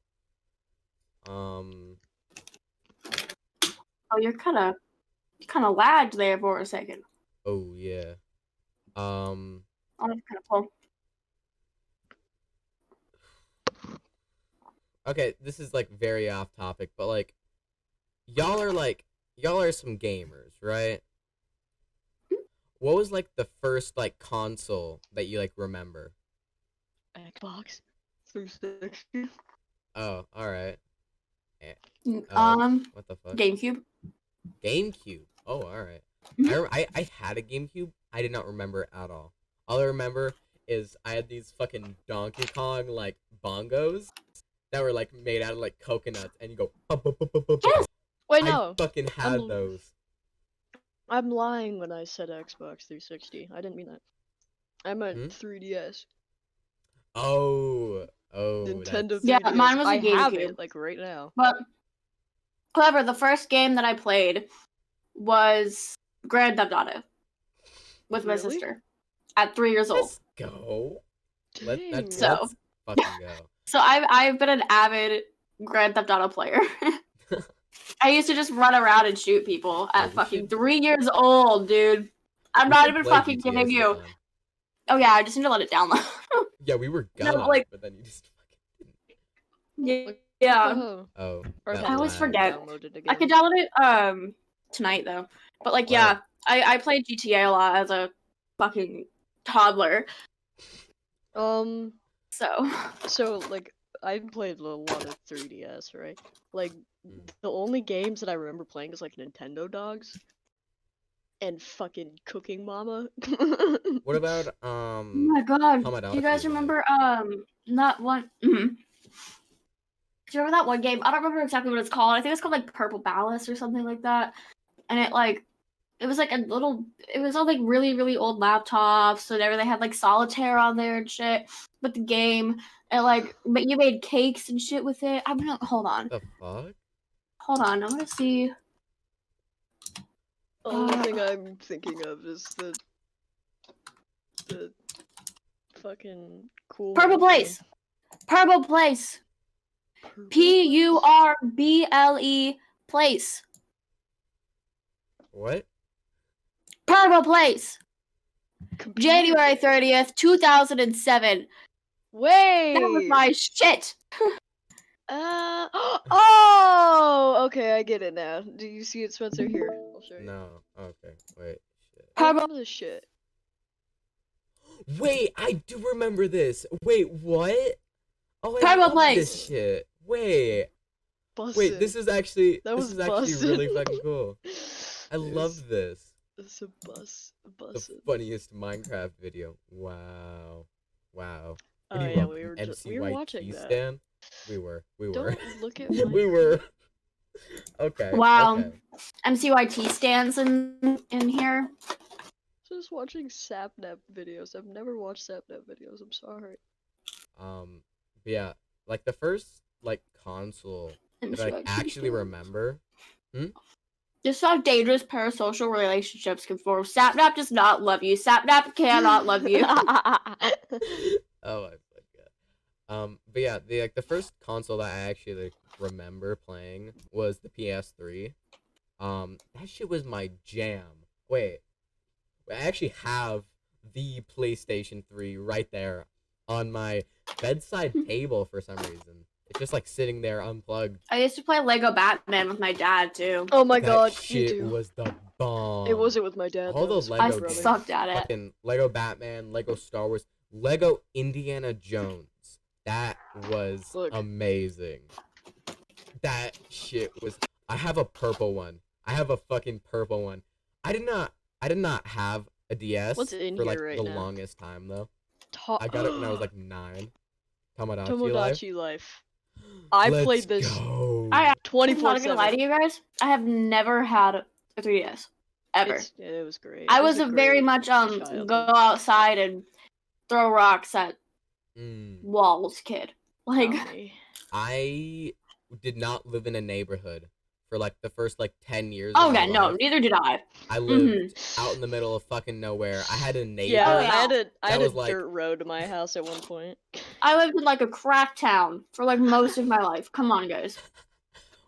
Oh, you're kind of lagged there for a second. Oh yeah. Oh, that's kind of cool. Okay, this is like very off topic, but like y'all are some gamers, right? What was like the first like console that you like remember? Xbox 360. Oh, all right. What the fuck? GameCube. GameCube. Oh, all right. Mhm. I had a GameCube. I did not remember it at all. All I remember is I had these fucking Donkey Kong like bongos that were like made out of like coconuts, and you go. Yes! Wait, I no. fucking had those. I'm lying when I said Xbox 360. I didn't mean that. I meant 3DS. Oh, Nintendo 3DS. Yeah, mine was a I have GameCube. it like right now. But however, the first game that I played was Grand Theft Auto with my Really? sister at 3 years old. Let's go. Dang. Let's So- fucking go. So I've been an avid Grand Theft Auto player. I used to just run around and shoot people Yeah, at we fucking should- 3 years old, dude. I'm We not should even play fucking GTA kidding you. sometime. Oh yeah, I just need to let it download. Yeah, we were gonna, like- but then you just fucking didn't. Yeah. Oh, Or that I always lag. forget. Download it I could again. download it tonight though. But like Wow. yeah, I played GTA a lot as a fucking toddler. So Like I've played a lot of 3DS, right? Like Mm. the only games that I remember playing is like Nintendo Dogs and fucking Cooking Mama. What about oh my god. Tamagotchi Do you guys Life? remember not one do you remember that one game? I don't remember exactly what it's called. I think it's called like Purple Ballast or something like that. And it was like it was on like really, really old laptops, so they had like solitaire on there and shit with the game. And like but you made cakes and shit with it. I'm gonna hold on. The fuck? Hold on, I'm gonna see. The only thing I'm thinking of is the fucking cool Purple Place. Purple Place. PURBLE Place. What? Purple Place. Computer. January 30th, 2007. Wait. That was my shit. Oh, okay, I get it now. Do you see it, Spencer? Here, I'll show you. No. Okay. Wait. Shit. I remember this shit. Wait, I do remember this. Wait, what? Oh, I Purple love Place. this shit. Wait, Bussin'. this is actually That this was is actually really bussin'. fucking cool. I love this. It's a The bussin'. funniest Minecraft video. Wow. Wow. Oh What do you yeah, want, we were an just we were watching MCYT that. stan? We were. Don't look at We my. were. Okay. Wow. Okay. MCYT stands in here. Just watching Sapnap videos. I've never watched Sapnap videos. I'm sorry. But yeah, like the first like console that I MCYT actually stands. remember. Just how dangerous parasocial relationships can form. Sapnap does not love you. Sapnap cannot love you. Oh, I forgot. But yeah, the first console that I actually like remember playing was the PS3. That shit was my jam. Wait, I actually have the PlayStation 3 right there on my bedside table for some reason. It's just like sitting there unplugged. I used to play Lego Batman with my dad too. Oh my That god, me shit too. was the bomb. It wasn't with my dad. All though, those it was I with Lego my games. brother. sucked at it. Fucking Lego Batman, Lego Star Wars, Lego Indiana Jones. That was Look. amazing. That shit was. I have a purple one. I have a fucking purple one. I did not have a DS What's in for like here right the now? longest time though. I got it when I was like 9. Tamagotchi Life. Tomodachi Life. I Let's played this go. I'm 24/7. not gonna lie to you guys. I have never had a 3DS. ever. It was great. I It was a very great much childhood. go outside and throw rocks at Mm. walls kid. Like, Not me. I did not live in a neighborhood for like the first like 10 years oh of my yeah, no, life. neither did I. I lived out in the middle of fucking nowhere. I had a neighbor. Yeah, Oh, I had a that was, like- dirt road to my house at one point. I lived in like a crack town for like most of my life. Come on, guys.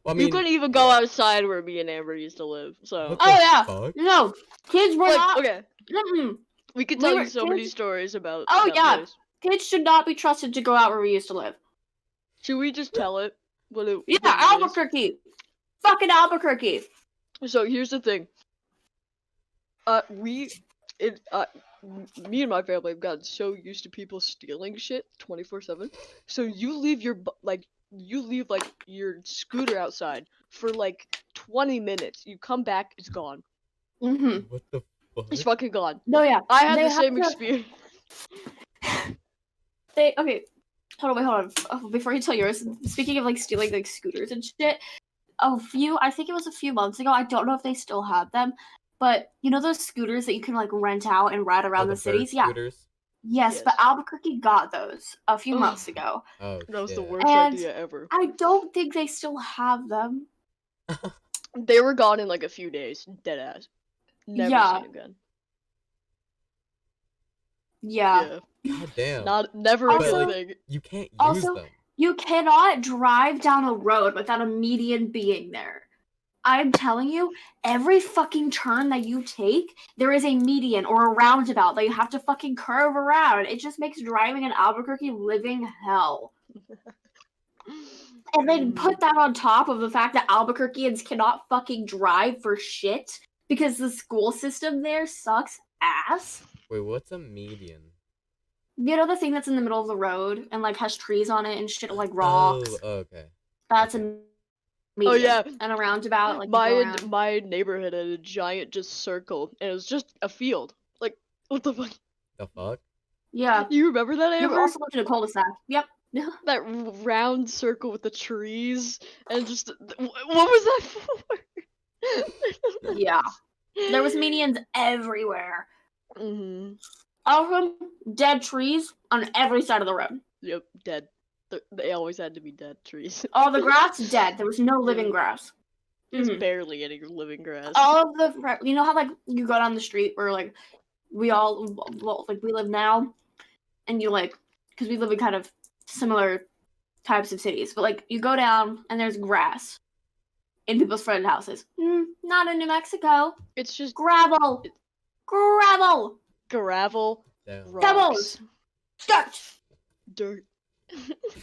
Well, I mean, You couldn't even go outside where me and Amber used to live. So What Oh the yeah, fuck? no, kids were like, not. okay, Mm-mm. we could We tell were you so many kids- stories about. Oh, that yeah. place. Kids should not be trusted to go out where we used to live. Should we just tell it? What it Yeah, what it is? Albuquerque, fucking Albuquerque. So here's the thing. Me and my family have gotten so used to people stealing shit 24/7. So you leave your your scooter outside for like 20 minutes. You come back, it's gone. Mm-hmm. What the fuck? It's fucking gone. No, yeah. I had They the have same to- experience. Okay. Hold on. Oh, before you tell yours, speaking of like stealing like scooters and shit, I think it was a few months ago. I don't know if they still have them, but you know those scooters that you can like rent out and ride around Oh, the bird cities? Yeah. scooters? Yes, but Yes. Albuquerque got those a few Ugh. months ago. Oh, That was the shit. worst And idea ever. I don't think they still have them. They were gone in like a few days. Dead ass. Never Yeah. seen again. Yeah. God damn. Never Also- a good thing. You can't use Also- them. You cannot drive down a road without a median being there. I'm telling you, every fucking turn that you take, there is a median or a roundabout that you have to fucking curve around. It just makes driving in Albuquerque living hell. And then put that on top of the fact that Albuquerqueans cannot fucking drive for shit because the school system there sucks ass. Wait, what's a median? You know the thing that's in the middle of the road and like has trees on it and shit like rocks? Oh, okay. That's a median. Oh, yeah. And a roundabout, like you go around. My neighborhood had a giant just circle, and it was just a field. Like, what the fuck? The fuck? Yeah. You remember that, You Amber? also lived in a cul-de-sac. Yep. That round circle with the trees and just what was that for? Yeah. There was medians everywhere. Mm-hmm. All of them dead trees on every side of the road. Yep, dead. They always had to be dead trees. All the grass dead. There was no living grass. There's Mhm. barely any living grass. All of the you know how like you go down the street where like we live now, and you like because we live in kind of similar types of cities, but like you go down and there's grass in people's front houses. Not in New Mexico. It's just Gravel. Gravel. gravel, Damn. rocks, Dirt. dirt.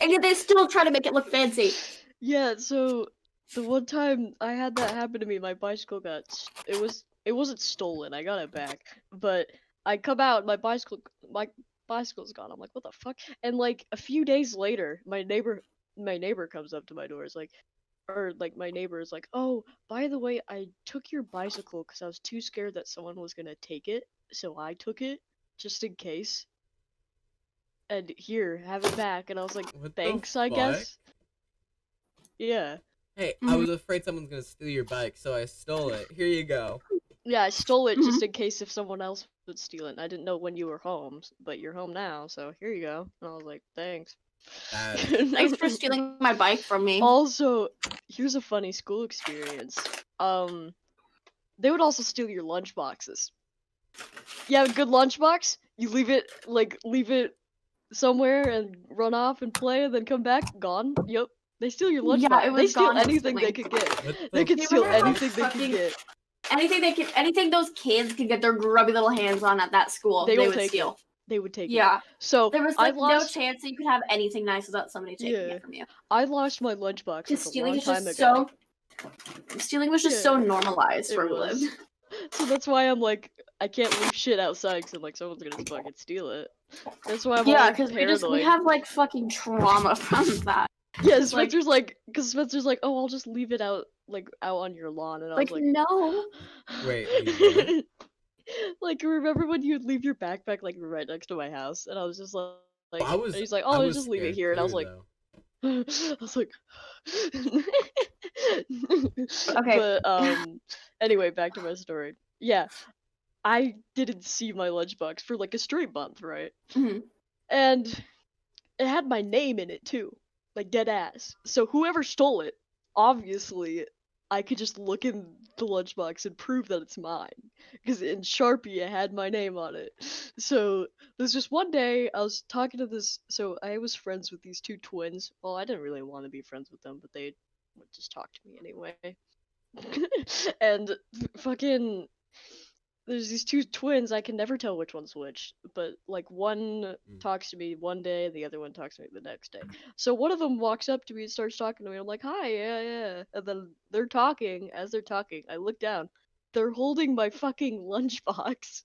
And yet they still try to make it look fancy. Yeah, so the one time I had that happen to me, my bicycle it wasn't stolen. I got it back, but I come out, my bicycle's gone. I'm like, what the fuck? And like a few days later, my neighbor comes up to my door. My neighbor is like, oh, by the way, I took your bicycle because I was too scared that someone was gonna take it, so I took it just in case. And here, have it back. And I was like, What the thanks, I fuck? guess. Yeah. Hey, I was afraid someone's gonna steal your bike, so I stole it. Here you go. Yeah, I stole it just in case if someone else would steal it. I didn't know when you were home, but you're home now, so here you go. And I was like, thanks. Thanks for stealing my bike from me. Also, here's a funny school experience. They would also steal your lunch boxes. You have a good lunchbox, you leave it somewhere and run off and play and then come back, gone. Yep. They steal your lunchbox. Yeah, it They was steal gone anything they instantly. could get. What They the could You steal remember how anything they could fucking- get. Anything those kids could get their grubby little hands on at that school, They they will would take steal. They would take it. Yeah. So There was I like no lost chance that you could have anything nice without somebody taking Yeah. it from you. I lost my lunchbox Because like a stealing long is time just ago. stealing was just Yeah. so normalized It where we was. lived. So that's why I'm like, I can't leave shit outside because I'm like, someone's gonna fucking steal it. That's why I'm Yeah, all because paranoid. we have like fucking trauma from that. Yeah, like- Spencer's because Spencer's like, oh, I'll just leave it out on your lawn, and I Like, was like, no. Wait, leave like, remember when you'd leave your backpack like right next to my house, and I was just like, I was- and he's like, I oh, was just leave it scared here, and I was too, like, though. I was like, Okay. But anyway, back to my story. yeah, I didn't see my lunchbox for like a straight month, right? hmm And it had my name in it too, like dead ass. So whoever stole it, obviously, I could just look in the lunchbox and prove that it's mine. Because in Sharpie, it had my name on it. So there's just one day I was talking to this. So I was friends with these two twins. Well, I didn't really want to be friends with them, but they would just talk to me anyway. And fucking there's these two twins. I can never tell which one's which, but like one talks to me one day, the other one talks to me the next day. So one of them walks up to me and starts talking to me. I'm like, "Hi, yeah," and then they're talking. As they're talking, I look down. They're holding my fucking lunchbox,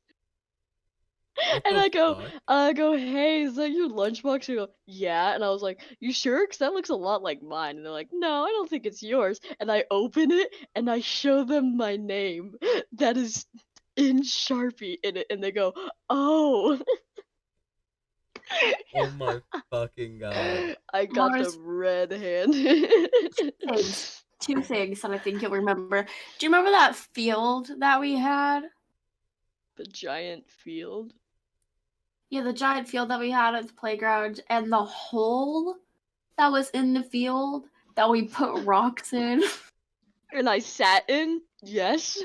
What and the I fuck? go, "Hey, is that your lunchbox?" They go, "Yeah," and I was like, "You sure? 'Cause that looks a lot like mine." And they're like, "No, I don't think it's yours." And I open it and I show them my name. That is in Sharpie in it, and they go, "Oh." Oh my fucking god. I got Mars, them red-handed. two things that I think you'll remember. Do you remember that field that we had? The giant field. Yeah, the giant field that we had at the playground, and the hole that was in the field that we put rocks in. And I sat in? Yes.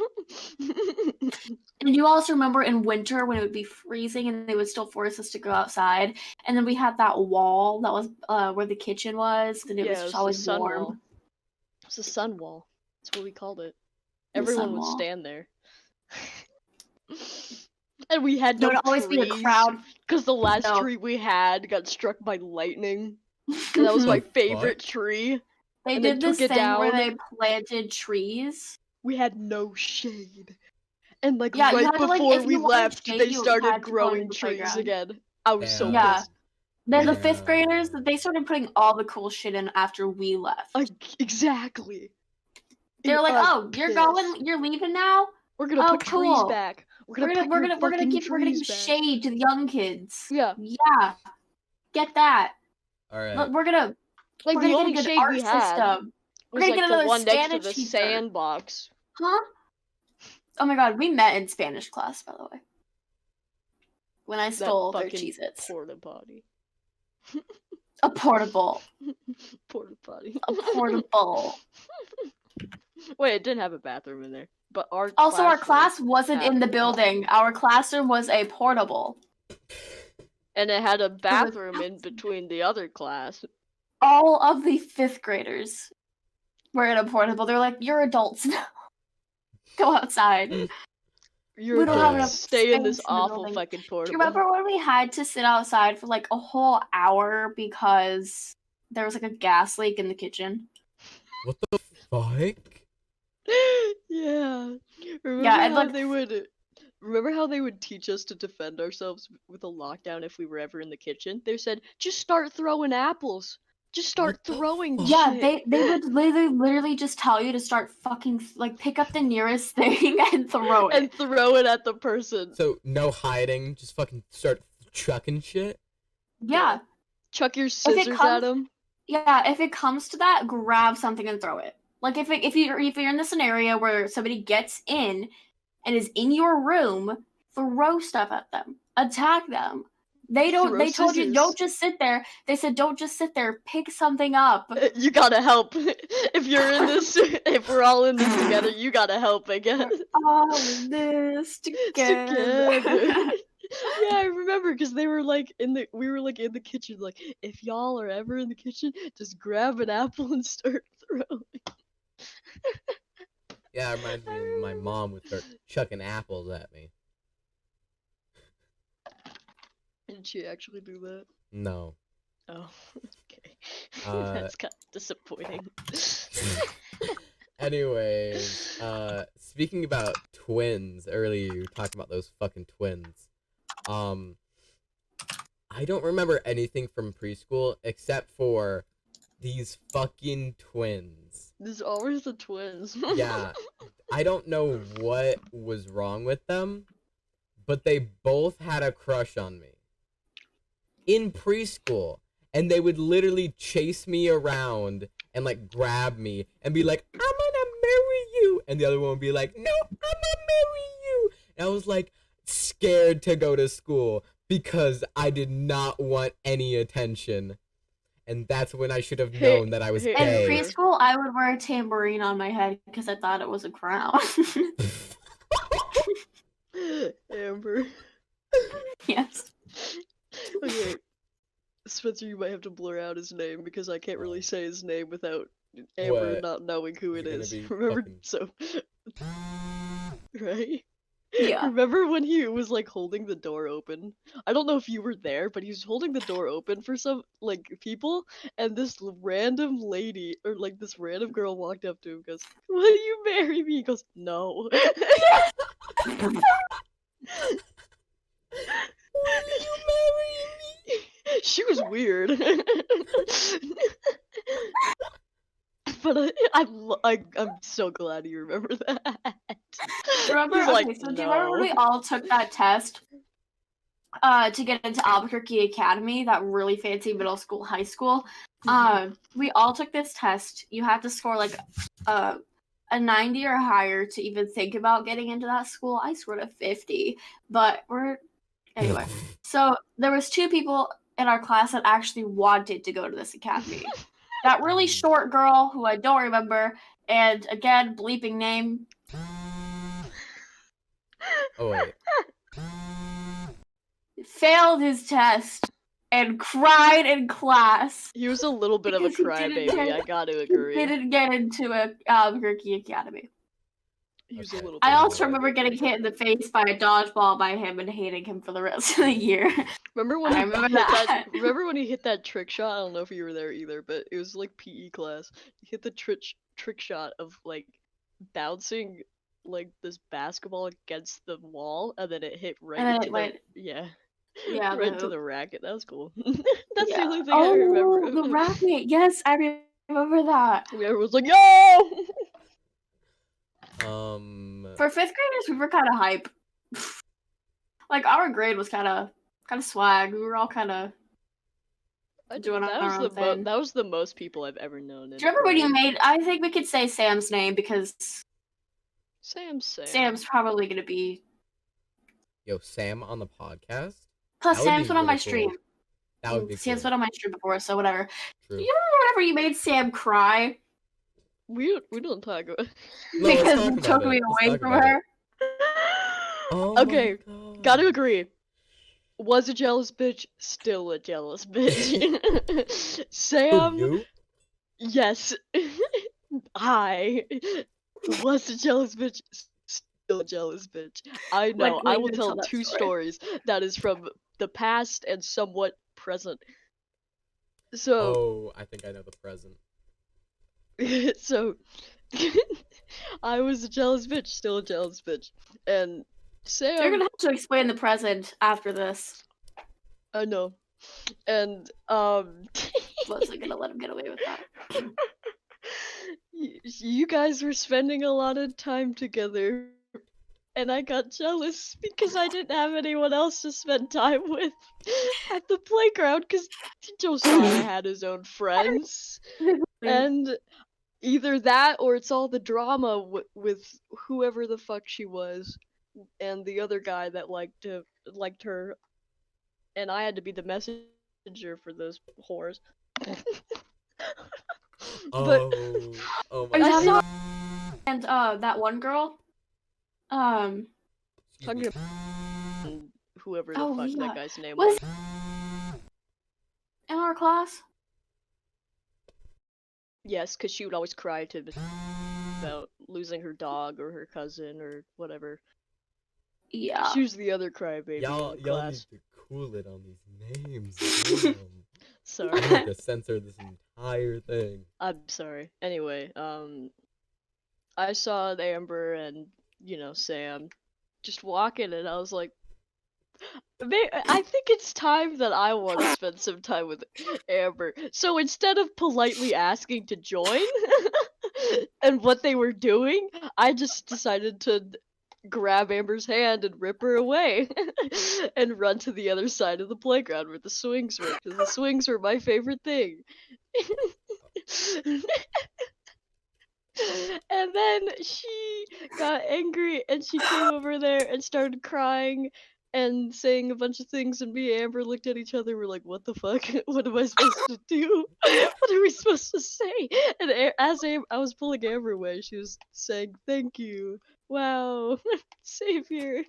And you also remember in winter when it would be freezing and they would still force us to go outside. And then we had that wall that was where the kitchen was, and it was just the always sun warm. wall. It's a sun wall. That's what we called it. The Everyone sun would wall. stand there. And we had There no would always be a trees, crowd. because the last No. tree we had got struck by lightning. And that was my favorite tree. They and did they this took it thing where down. they planted trees. We had no shade. And like Yeah, you right had to, like, before if we you wanted left, shade, they you started had to go growing into the trees playground. again. I was so Yeah. pissed. Then the fifth graders, they started putting all the cool shit in after we left. Exactly. They're And like, I'm "Oh, you're leaving now? We're gonna Oh, put cool. trees back. We're gonna give shade to the young kids. Yeah. Yeah. Get that. Alright. We're gonna Like we're the gonna only get a good shade art we had system. We're was gonna like get the another one next to Spanish the teacher. sandbox. Huh? Oh my god, we met in Spanish class, by the way. When I stole their Cheez-Its. Porta potty. A portable. Porta potty. A portable. Wait, it didn't have a bathroom in there. But our class wasn't in the building. Our classroom was a portable. And it had a bathroom in between the other class. All of the fifth graders were in a portable. They're like, "You're adults now. Go outside." We don't have enough stay in this space in the awful building. fucking portable. Do you remember when we had to sit outside for like a whole hour because there was like a gas leak in the kitchen? What the fuck? Yeah. Remember how they would teach us to defend ourselves with a lockdown if we were ever in the kitchen? They said, just start throwing apples. Just start throwing shit. Yeah, they would literally just tell you to start fucking, like, pick up the nearest thing and throw it. And throw it at the person. So, no hiding, just fucking start chucking shit? Yeah. Chuck your scissors at them. Yeah, if it comes to that, grab something and throw it. Like, if you're in the scenario where somebody gets in and is in your room, throw stuff at them. Attack them. They told you don't just sit there. They said don't just sit there. Pick something up. You gotta help. If you're in this, if we're all in this together, you gotta help, I guess. We're all in this together. Yeah, I remember because we were like in the kitchen, like if y'all are ever in the kitchen, just grab an apple and start throwing. Yeah, it reminds me when my mom would start chucking apples at me. Did she actually do that? No. Oh, okay. That's kind of disappointing. Anyways, speaking about twins, earlier you were talking about those fucking twins. I don't remember anything from preschool except for these fucking twins. There's always the twins. Yeah. I don't know what was wrong with them, but they both had a crush on me. In preschool. And they would literally chase me around and, like, grab me and be like, I'm gonna marry you. And the other one would be like, no, I'm gonna marry you. And I was like scared to go to school because I did not want any attention. And that's when I should have known that I was hey, In gay. preschool, I would wear a tambourine on my head because I thought it was a crown. Amber. Yes. Okay. Spencer, you might have to blur out his name because I can't really say his name without Amber What? not knowing who Is it it gonna is. be Remember, fucking- so right? Yeah. Remember when he was like holding the door open? I don't know if you were there, but he was holding the door open for some like people, and this random lady or like this random girl walked up to him and goes, "Will you marry me?" He goes, "No." Will you marry me? She was weird. But I'm so glad you remember that. Remember? He's Okay, like, so do you remember when we no. all took that test to get into Albuquerque Academy, that really fancy middle school, high school? We all took this test. You had to score like a 90 or higher to even think about getting into that school. I scored a 50, but anyway. So there was 2 people in our class that actually wanted to go to this academy. That really short girl who I don't remember, and again, bleeping name. Oh wait. Failed his test and cried in class. He was a little bit of a Because he didn't crybaby, get- I gotta He agree. didn't get into a Albuquerque Academy. He was a Okay. little I bit also of a remember getting hit in the face by a dodgeball by him and hating him for the rest of the year. Remember when I he remember hit that? that. Remember when he hit that trick shot? I don't know if you were there either, but it was like PE class. He hit the trick shot of like bouncing like this basketball against the wall, and then it hit right And then into it the went, right the into hoop. the racket. That was cool. That's the Yeah. only thing I remember. Oh, the racket. Yes, I remember that. Everyone was like, "Yo!" For 5th graders, we were kind of hype. Like, our grade was kind of swag. We were all kind of doing our own thing. That was the most people I've ever known. Do you remember when you made? I think we could say Sam's name because Sam's probably gonna be. Yo, Sam on the podcast? Plus, That would Sam's be been on my really stream. cool. That would be Sam's cool. been on my stream before, so whatever. True. Do you remember whenever you made Sam cry We don't talk about. No, let's because talk you about took it. me Let's away talk from about her? it. Oh Okay, my God. gotta agree. Was a jealous bitch, still a jealous bitch. Who, Sam, you? yes, I was a jealous bitch, still a jealous bitch. I know. Like, I we will did tell tell that 2 story. stories that is from the past and somewhat present. So, Oh, I think I know the present. so I was a jealous bitch, still a jealous bitch, and Sam. You're gonna have to explain the present after this. I know. And Wasn't gonna let him get away with that. you guys were spending a lot of time together, and I got jealous because I didn't have anyone else to spend time with at the playground because Josiah had his own friends, and either that or it's all the drama with whoever the fuck she was and the other guy that liked her, and I had to be the messenger for those whores. But Oh Are my you I talking saw- God. And that one girl, talking Excuse me. about whoever the Oh, fuck yeah. that guy's name Was- was. in our class. Yes, because she would always cry to about losing her dog or her cousin or whatever. Yeah. She was the other crybaby Y'all in the need class. to cool it on these names. Damn. Sorry. I need to censor this entire thing. I'm sorry. Anyway, I saw Amber and, Sam just walking, and I was like, I think it's time that I want to spend some time with Amber. So instead of politely asking to join and what they were doing, I just decided to grab Amber's hand and rip her away and run to the other side of the playground where the swings were, because the swings were my favorite thing. And then she got angry and she came over there and started crying and saying a bunch of things, and me and Amber looked at each other, we're like, what the fuck? What am I supposed to do? What are we supposed to say? And I was pulling Amber away, she was saying, thank you. Wow. Savior.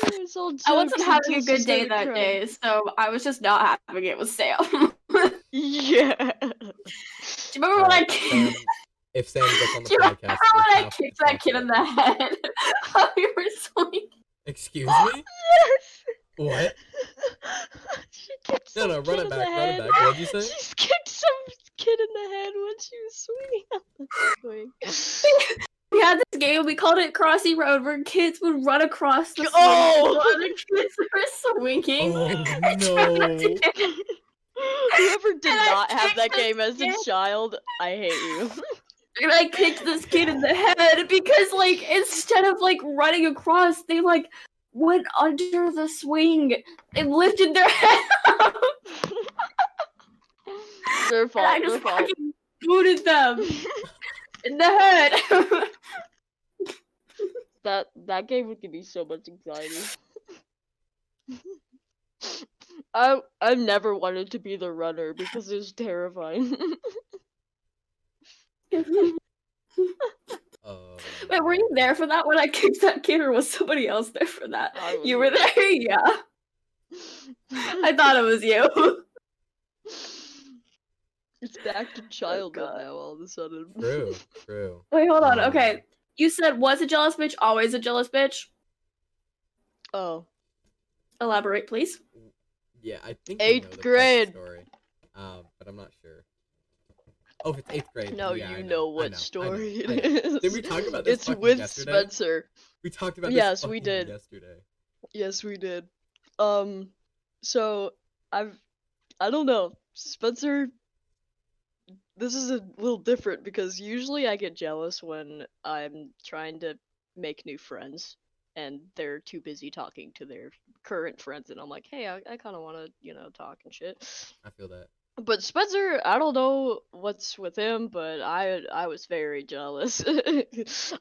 It was all I wasn't jokes having a until she good day started that crying. day, so I was just not having it with Sam. Do Yeah. you remember when I Alright, Sam, kicked? if Sam gets on the Do you remember podcast, when we I have to kicked that talk kid in the about this. head while we were swinging? Excuse me? Yes. What? She kicked No, some no, run kid it in the back, run it head. back. What'd you say? She kicked some kid in the head when she was swinging on the swing. We had this game, we called it Crossy Road, where kids would run across the swing Oh! while other kids were swinging. Oh And no! Whoever did And I not have kicked that this game as a kid. child, I hate you. And I kicked this kid in the head because, like, instead of, like, running across, they, like, went under the swing and lifted their head up. Their And I fault, their just fault. fucking booted them in the head. That game would give me so much anxiety. I've never wanted to be the runner because it was terrifying. Wait, were you there for that when I kicked that kid, or was somebody else there for that? I was You were there. there? Yeah. I thought it was you. It's back to childhood God. now all of a sudden. True, true. Wait, hold on. Okay. You said was a jealous bitch, always a jealous bitch? Oh. Elaborate, please. Yeah, I think I Eighth know the correct grade. story. But I'm not sure. Oh, if it's 8th grade. No, yeah, you I know I what know, story I know. it is. Did we talk about this It's fucking with yesterday? Spencer. We talked about this Yes, we fucking did. yesterday. Yes, we did. So I don't know. Spencer, this is a little different because usually I get jealous when I'm trying to make new friends and they're too busy talking to their current friends, and I'm like, hey, I kind of want to, talk and shit. I feel that. But Spencer, I don't know what's with him, but I was very jealous.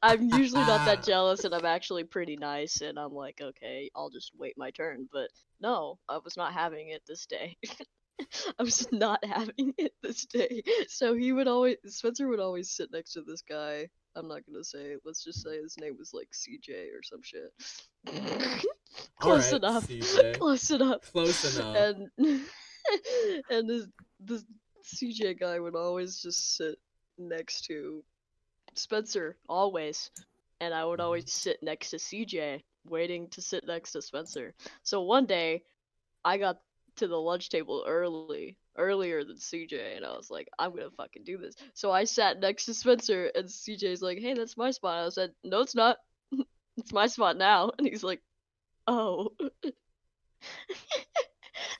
I'm usually not that jealous, and I'm actually pretty nice, and I'm like, okay, I'll just wait my turn. But no, I was not having it this day. I was not having it this day. So Spencer would always sit next to this guy. I'm not gonna say, let's just say his name was like CJ or some shit. Close Alright, enough. CJ. Close enough. Close enough. And the CJ guy would always just sit next to Spencer, always. And I would always sit next to CJ, waiting to sit next to Spencer. So one day, I got to the lunch table earlier than CJ, and I was like, I'm gonna fucking do this. So I sat next to Spencer, and CJ's like, hey, that's my spot. I said, no, it's not. It's my spot now. And he's like, oh.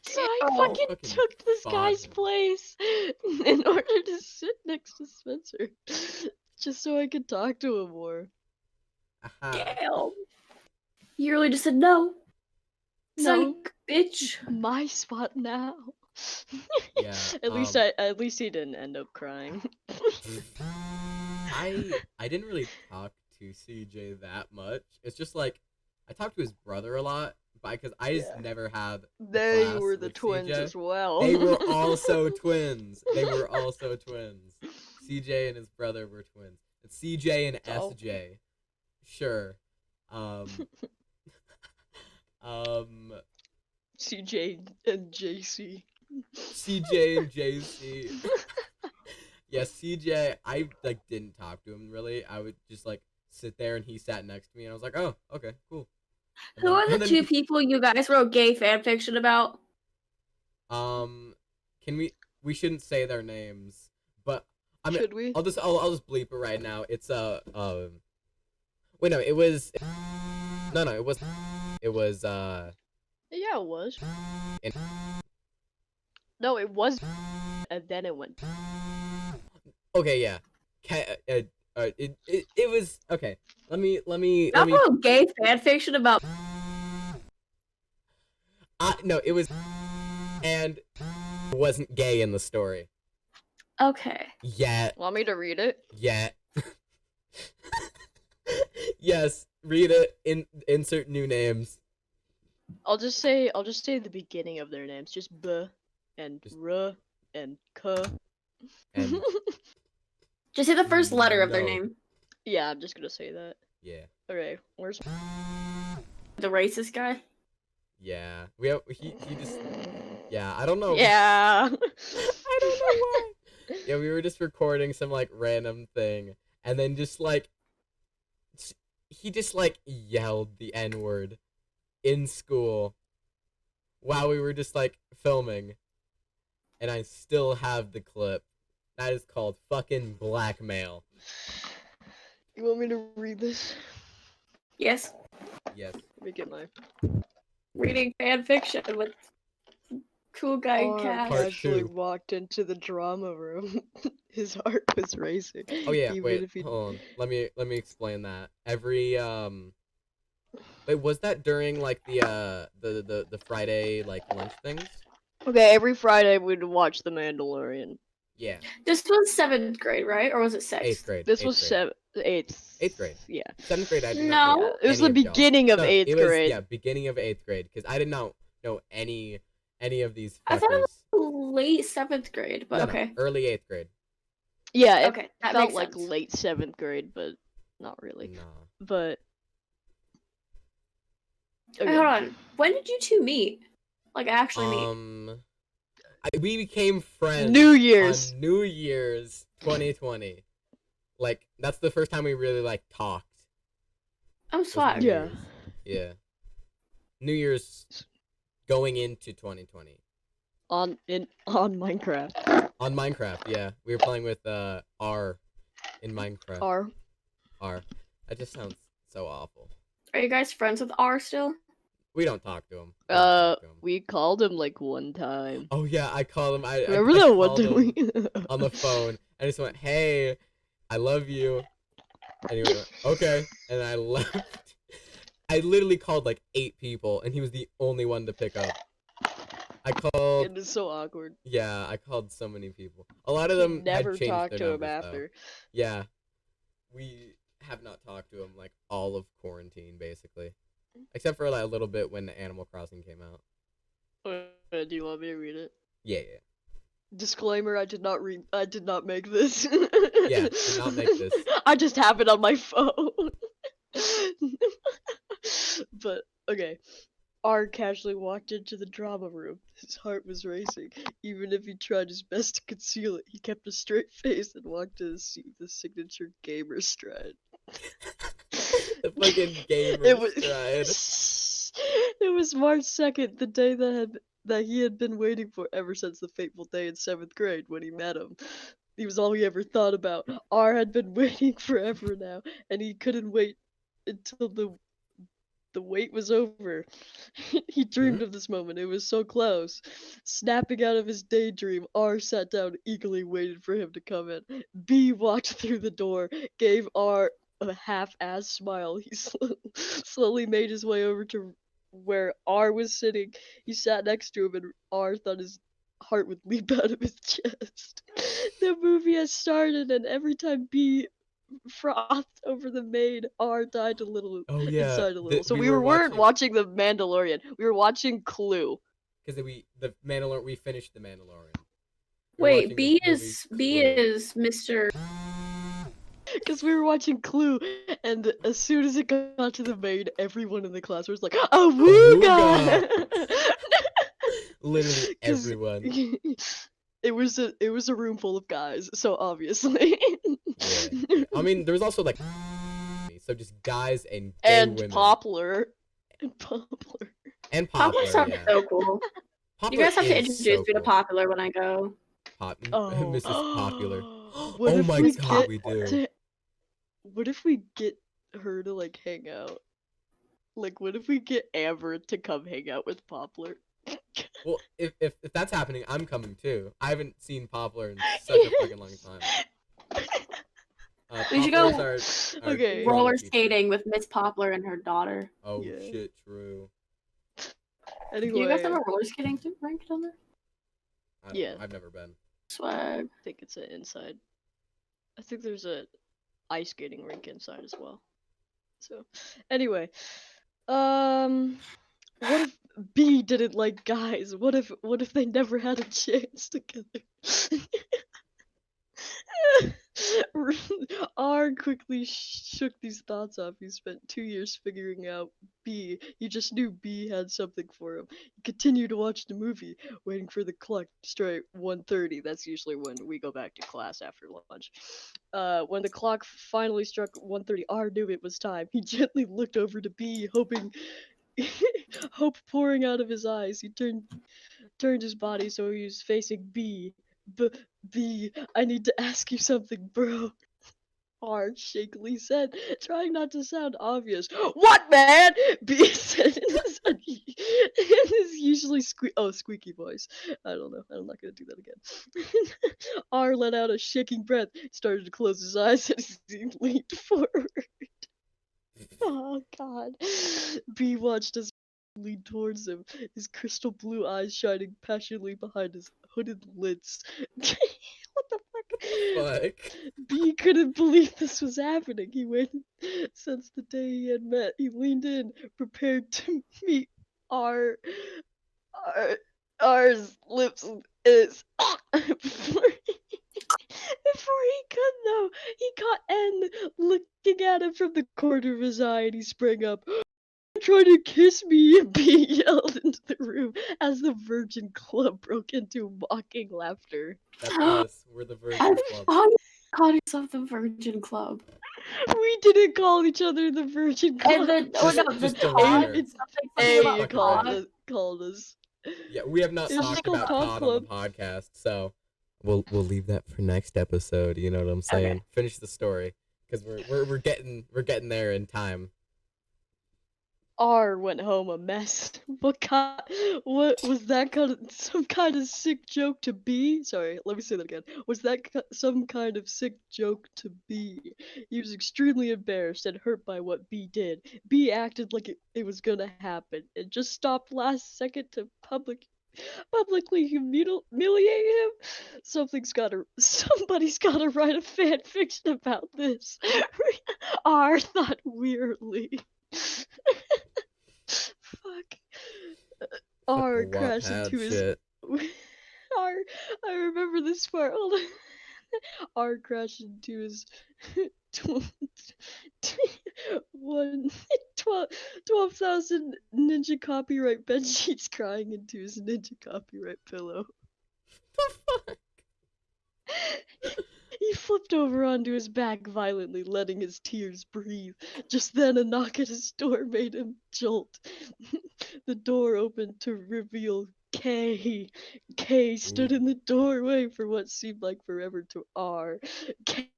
So I fucking Fucking took this guy's fun. place in order to sit next to Spencer, just so I could talk to him more. Aha. Damn. You really just said no. No. Psych, bitch. My spot now. Yeah, At least he didn't end up crying. I didn't really talk to CJ that much. It's just like I talked to his brother a lot, because I just Yeah. never had. They class were the with twins CJ. as well. They were also twins. They were also twins. CJ and his brother were twins. It's CJ and Oh. SJ. Sure. CJ and JC. CJ and JC. Yeah, CJ, I didn't talk to him really. I would just sit there and he sat next to me and I was like, oh, okay, cool. And Who are and the two people you guys wrote gay fanfiction about? Can we shouldn't say their names, but I mean, Should we? I'll just bleep it right now. It's wait, no, it was Yeah, it was. in- No, it was. And then it went. okay, yeah. It was okay. Let me I wrote gay fanfiction about. no, it was and wasn't gay in the story. Okay. Yet. Want me to read it? Yet. Yes, read it. Insert new names. I'll just say the beginning of their names. Just B and R and K. And Just say the first letter of their No. name. Yeah, I'm just gonna say that. yeah. Okay, where's The racist guy. Yeah. He just yeah, I don't know. Yeah. I don't know why. Yeah, we were just recording some like random thing and then just like he just like yelled the N-word in school while we were just like filming. And I still have the clip. That is called fucking blackmail. You want me to read this? Yes. Yes. Let me get my Reading fan fiction with cool guy Arm cat. Part actually two. walked into the drama room. His heart was racing. Oh yeah, even wait, if he... hold on. Let me explain that. Every wait, was that during like the Friday like lunch things? Okay, every Friday we'd watch The Mandalorian. Yeah. This was 7th grade, right? Or was it 6th? 8th grade. This 8th was grade. 8th. 8th grade. Yeah. 7th grade I did No. not know. It was the any of y'all. beginning of No, 8th it was, grade. Yeah, beginning of 8th grade because I did not know any of these I thought it fuckers. was late 7th grade, but No, okay. early 8th grade. Yeah, it Okay, that felt makes like sense. late 7th grade, but not really. Nah. But Wait, hold on. When did you two meet? Like, actually meet? We became friends New Year's. on New Year's 2020. Like that's the first time we really like talked. I'm was swag. New Yeah. Year's. Yeah. New Year's going into 2020. On Minecraft. On Minecraft, yeah. We were playing with R in Minecraft. R. That just sounds so awful. Are you guys friends with R still? We don't talk to him. We don't talk to him. We called him like one time. Oh yeah, I called him. I Remember I that one called time him on the phone. I just went, "Hey, I love you." And he went, "Okay," and I left. I literally called like 8 people, and he was the only one to pick up. I called. It is so awkward. Yeah, I called so many people. A lot of them Never had changed talked their to him numbers, after. though. Yeah, we have not talked to him like all of quarantine, basically, except for like a little bit when Animal Crossing came out. Do you want me to read it? Yeah, yeah. Disclaimer: I did not make this. Yeah, did not make this. I just have it on my phone. But okay. R casually walked into the drama room. His heart was racing. Even if he tried his best to conceal it, he kept a straight face and walked to his seat with the signature gamer stride. The fucking gamer It was stride. It was March 2nd, the day that he had been waiting for ever since the fateful day in 7th grade when he met him. He was all he ever thought about. R had been waiting forever now, and he couldn't wait until the wait was over. He dreamed of this moment. It was so close. Snapping out of his daydream, R sat down, eagerly waited for him to come in. B walked through the door, gave R a half-assed smile. He slowly made his way over to where R was sitting. He sat next to him, and R thought his heart would leap out of his chest. The movie has started, and every time B frothed over the maid, R died a little inside a little. So we weren't watching The Mandalorian. We were watching Clue. Because we finished The Mandalorian. Wait, B is Mr. Because we were watching Clue, and as soon as it got to the maid, everyone in the class was like, "Awooga!" Literally everyone. It was a room full of guys, so obviously. Yeah. I mean, there was also like, so just guys and gay women. Poplar. And Poplar sounds so cool. Popular You guys have to is introduce so me to cool. Popular when I go. Mrs. Popular. What Oh if my we god, we do. What if we get her to like hang out? Like, what if we get Amber to come hang out with Poplar? Well, if that's happening, I'm coming too. I haven't seen Poplar in such a fucking long time. We should go Okay. roller skating with Miss Poplar and her daughter. Oh Yeah. shit, true. Anyway. Do you guys have a roller skating rink down there? I don't Yeah. know. I've never been. Swag. I think it's inside. I think there's a ice skating rink inside as well. So, anyway, what if B didn't like guys? What if they never had a chance together? R quickly shook these thoughts off. He spent 2 years figuring out B. He just knew B had something for him. He continued to watch the movie, waiting for the clock to strike 1:30. That's usually when we go back to class after lunch. When the clock finally struck 1:30, R knew it was time. He gently looked over to B, hoping, hope pouring out of his eyes. He turned his body so he was facing B. B, I need to ask you something, bro. R shakily said, trying not to sound obvious. What, man? B said in his usually squeaky voice. I don't know. I'm not gonna do that again. R let out a shaking breath, started to close his eyes, and he leaned forward. Oh God. B watched as leaned towards him, his crystal blue eyes shining passionately behind his hooded lids. What the fuck? Fuck. B couldn't believe this was happening. He waited since the day he had met. He leaned in, prepared to meet R. R. R's lips is before he could though, he caught N looking at him from the corner of his eye, and he sprang up. Trying to kiss me, B yelled into the room as the Virgin Club broke into mocking laughter. That's us. We're the Virgin That's Club. funny. Call yourself the Virgin Club. We didn't call each other the Virgin Club. And then, Just the a Todd, reminder. A Fucking called us. Yeah, we have not It's just talked called about Todd Todd Club. on the podcast, so we'll leave that for next episode. You know what I'm saying? Okay. Finish the story, because we're getting there in time. R went home a mess. What was that some kind of sick joke to B? Sorry, let me say that again. Was that some kind of sick joke to B? He was extremely embarrassed and hurt by what B did. B acted like it was gonna happen and just stopped last second to publicly humiliate him. Somebody's gotta write a fan fiction about this. R thought wearily. Fuck. R Fucking crashed Wattpad into his. shit. I remember this part. Hold on. R crashed into his 12,000 ninja copyright bed sheets, crying into his ninja copyright pillow. He flipped over onto his back violently, letting his tears breathe. Just then, a knock at his door made him jolt. The door opened to reveal K. K stood in the doorway for what seemed like forever to R. K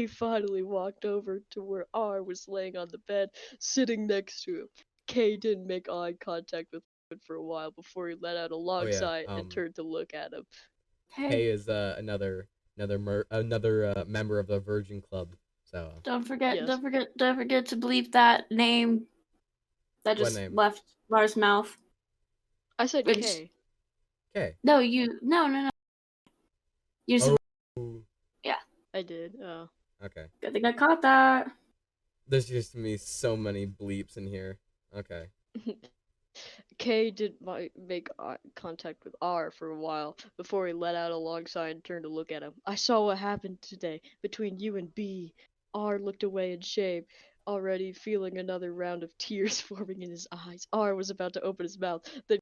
finally walked over to where R was laying on the bed, sitting next to him. K didn't make eye contact with him for a while before he let out a long sigh and turned to look at him. K is another member of the Virgin Club. So Don't forget Yes. don't forget to bleep that name that just name? left Lars' mouth. I said Which- K. K. No, no. You just Ooh. I did. Oh. Okay. good thing I caught that. There's just me so many bleeps in here. Okay. K did make eye contact with R for a while before he let out a long sigh and turned to look at him. I saw what happened today between you and B. R looked away in shame, already feeling another round of tears forming in his eyes. R was about to open his mouth, then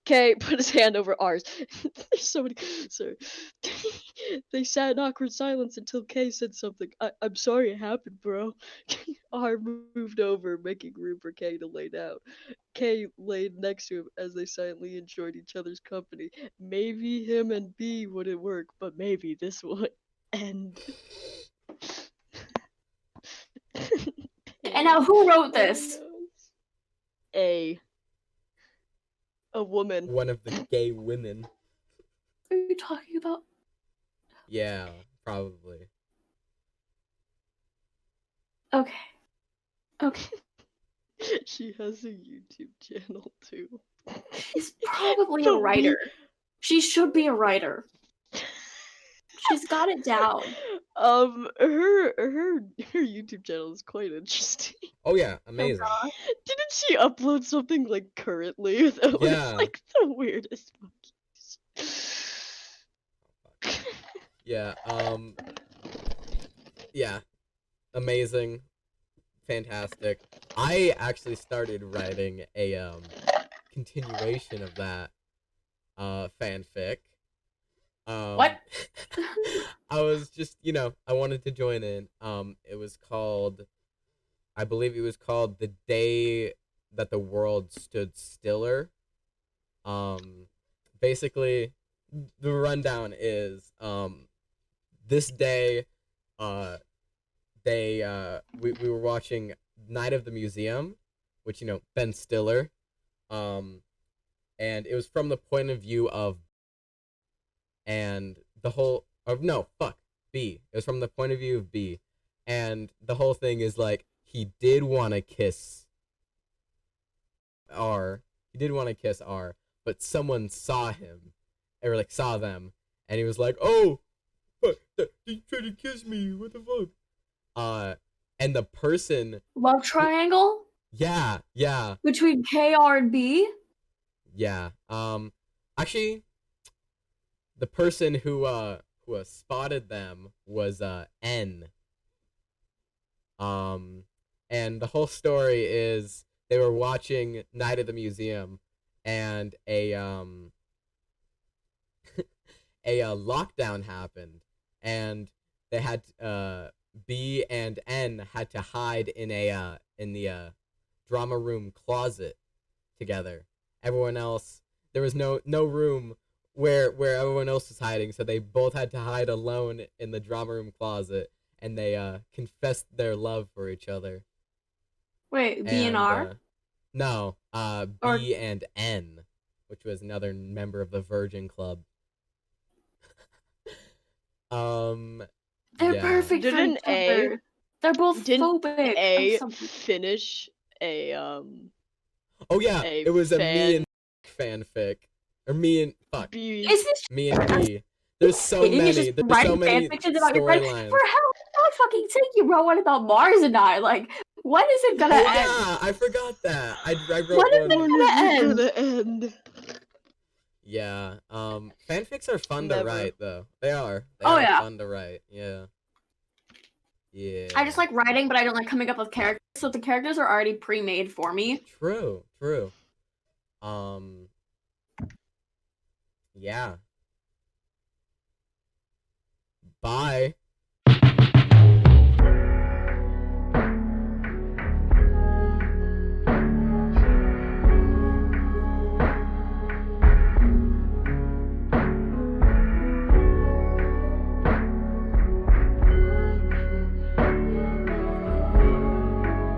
K put his hand over R's. There's so many. Sorry. They sat in awkward silence until K said something. I'm sorry it happened, bro. R moved over, making room for K to lay down. K laid next to him as they silently enjoyed each other's company. Maybe him and B wouldn't work, but maybe this would end. And now who wrote this? A woman. One of the gay women. What are you talking about? Yeah, probably. Okay. She has a YouTube channel too. She's probably a But we- writer. She should be a writer. She's got it down. Her YouTube channel is quite interesting. Oh yeah, amazing. Didn't she upload something like currently? That Yeah. was like the weirdest monkeys. Yeah, yeah, amazing, fantastic. I actually started writing a continuation of that fanfic. What? I was just, I wanted to join in. It was called, I believe it was called The Day That the World Stood Stiller. Basically, the rundown is, this day, we were watching Night of the Museum, which, Ben Stiller, and it was from the point of view of, and the whole, B. It was from the point of view of B, and the whole thing is, like, he did want to kiss R, but someone saw him, or, like, saw them, and he was like, oh, he tried to kiss me, what the fuck? And the person... Love triangle? Yeah. Between KR and B? Yeah. Actually, the person who spotted them was N. And the whole story is they were watching Night at the Museum, and a lockdown happened, and they had B and N had to hide in the drama room closet together. Everyone else, there was no room where everyone else was hiding, so they both had to hide alone in the drama room closet, and they confessed their love for each other. Wait, B and R? No, B and N, which was another member of the Virgin Club. They're yeah. perfect for Didn't each other. They're both phobic. A or something. finish a Oh yeah, a it was a me and fan- fanfic, or me and B. Is this me and B. There's so you many. just There's writing so many fanfictions about your friend? storylines. For hell's fucking sake, you wrote one about Mars and I. Like, when is it gonna Oh end? yeah, I forgot that. I wrote When is one. it gonna end? Yeah. Fanfics are fun to Never. write though. They are. They Oh, are yeah. fun to write. Yeah. Yeah. I just like writing, but I don't like coming up with characters. So the characters are already pre-made for me. True. Yeah. Bye.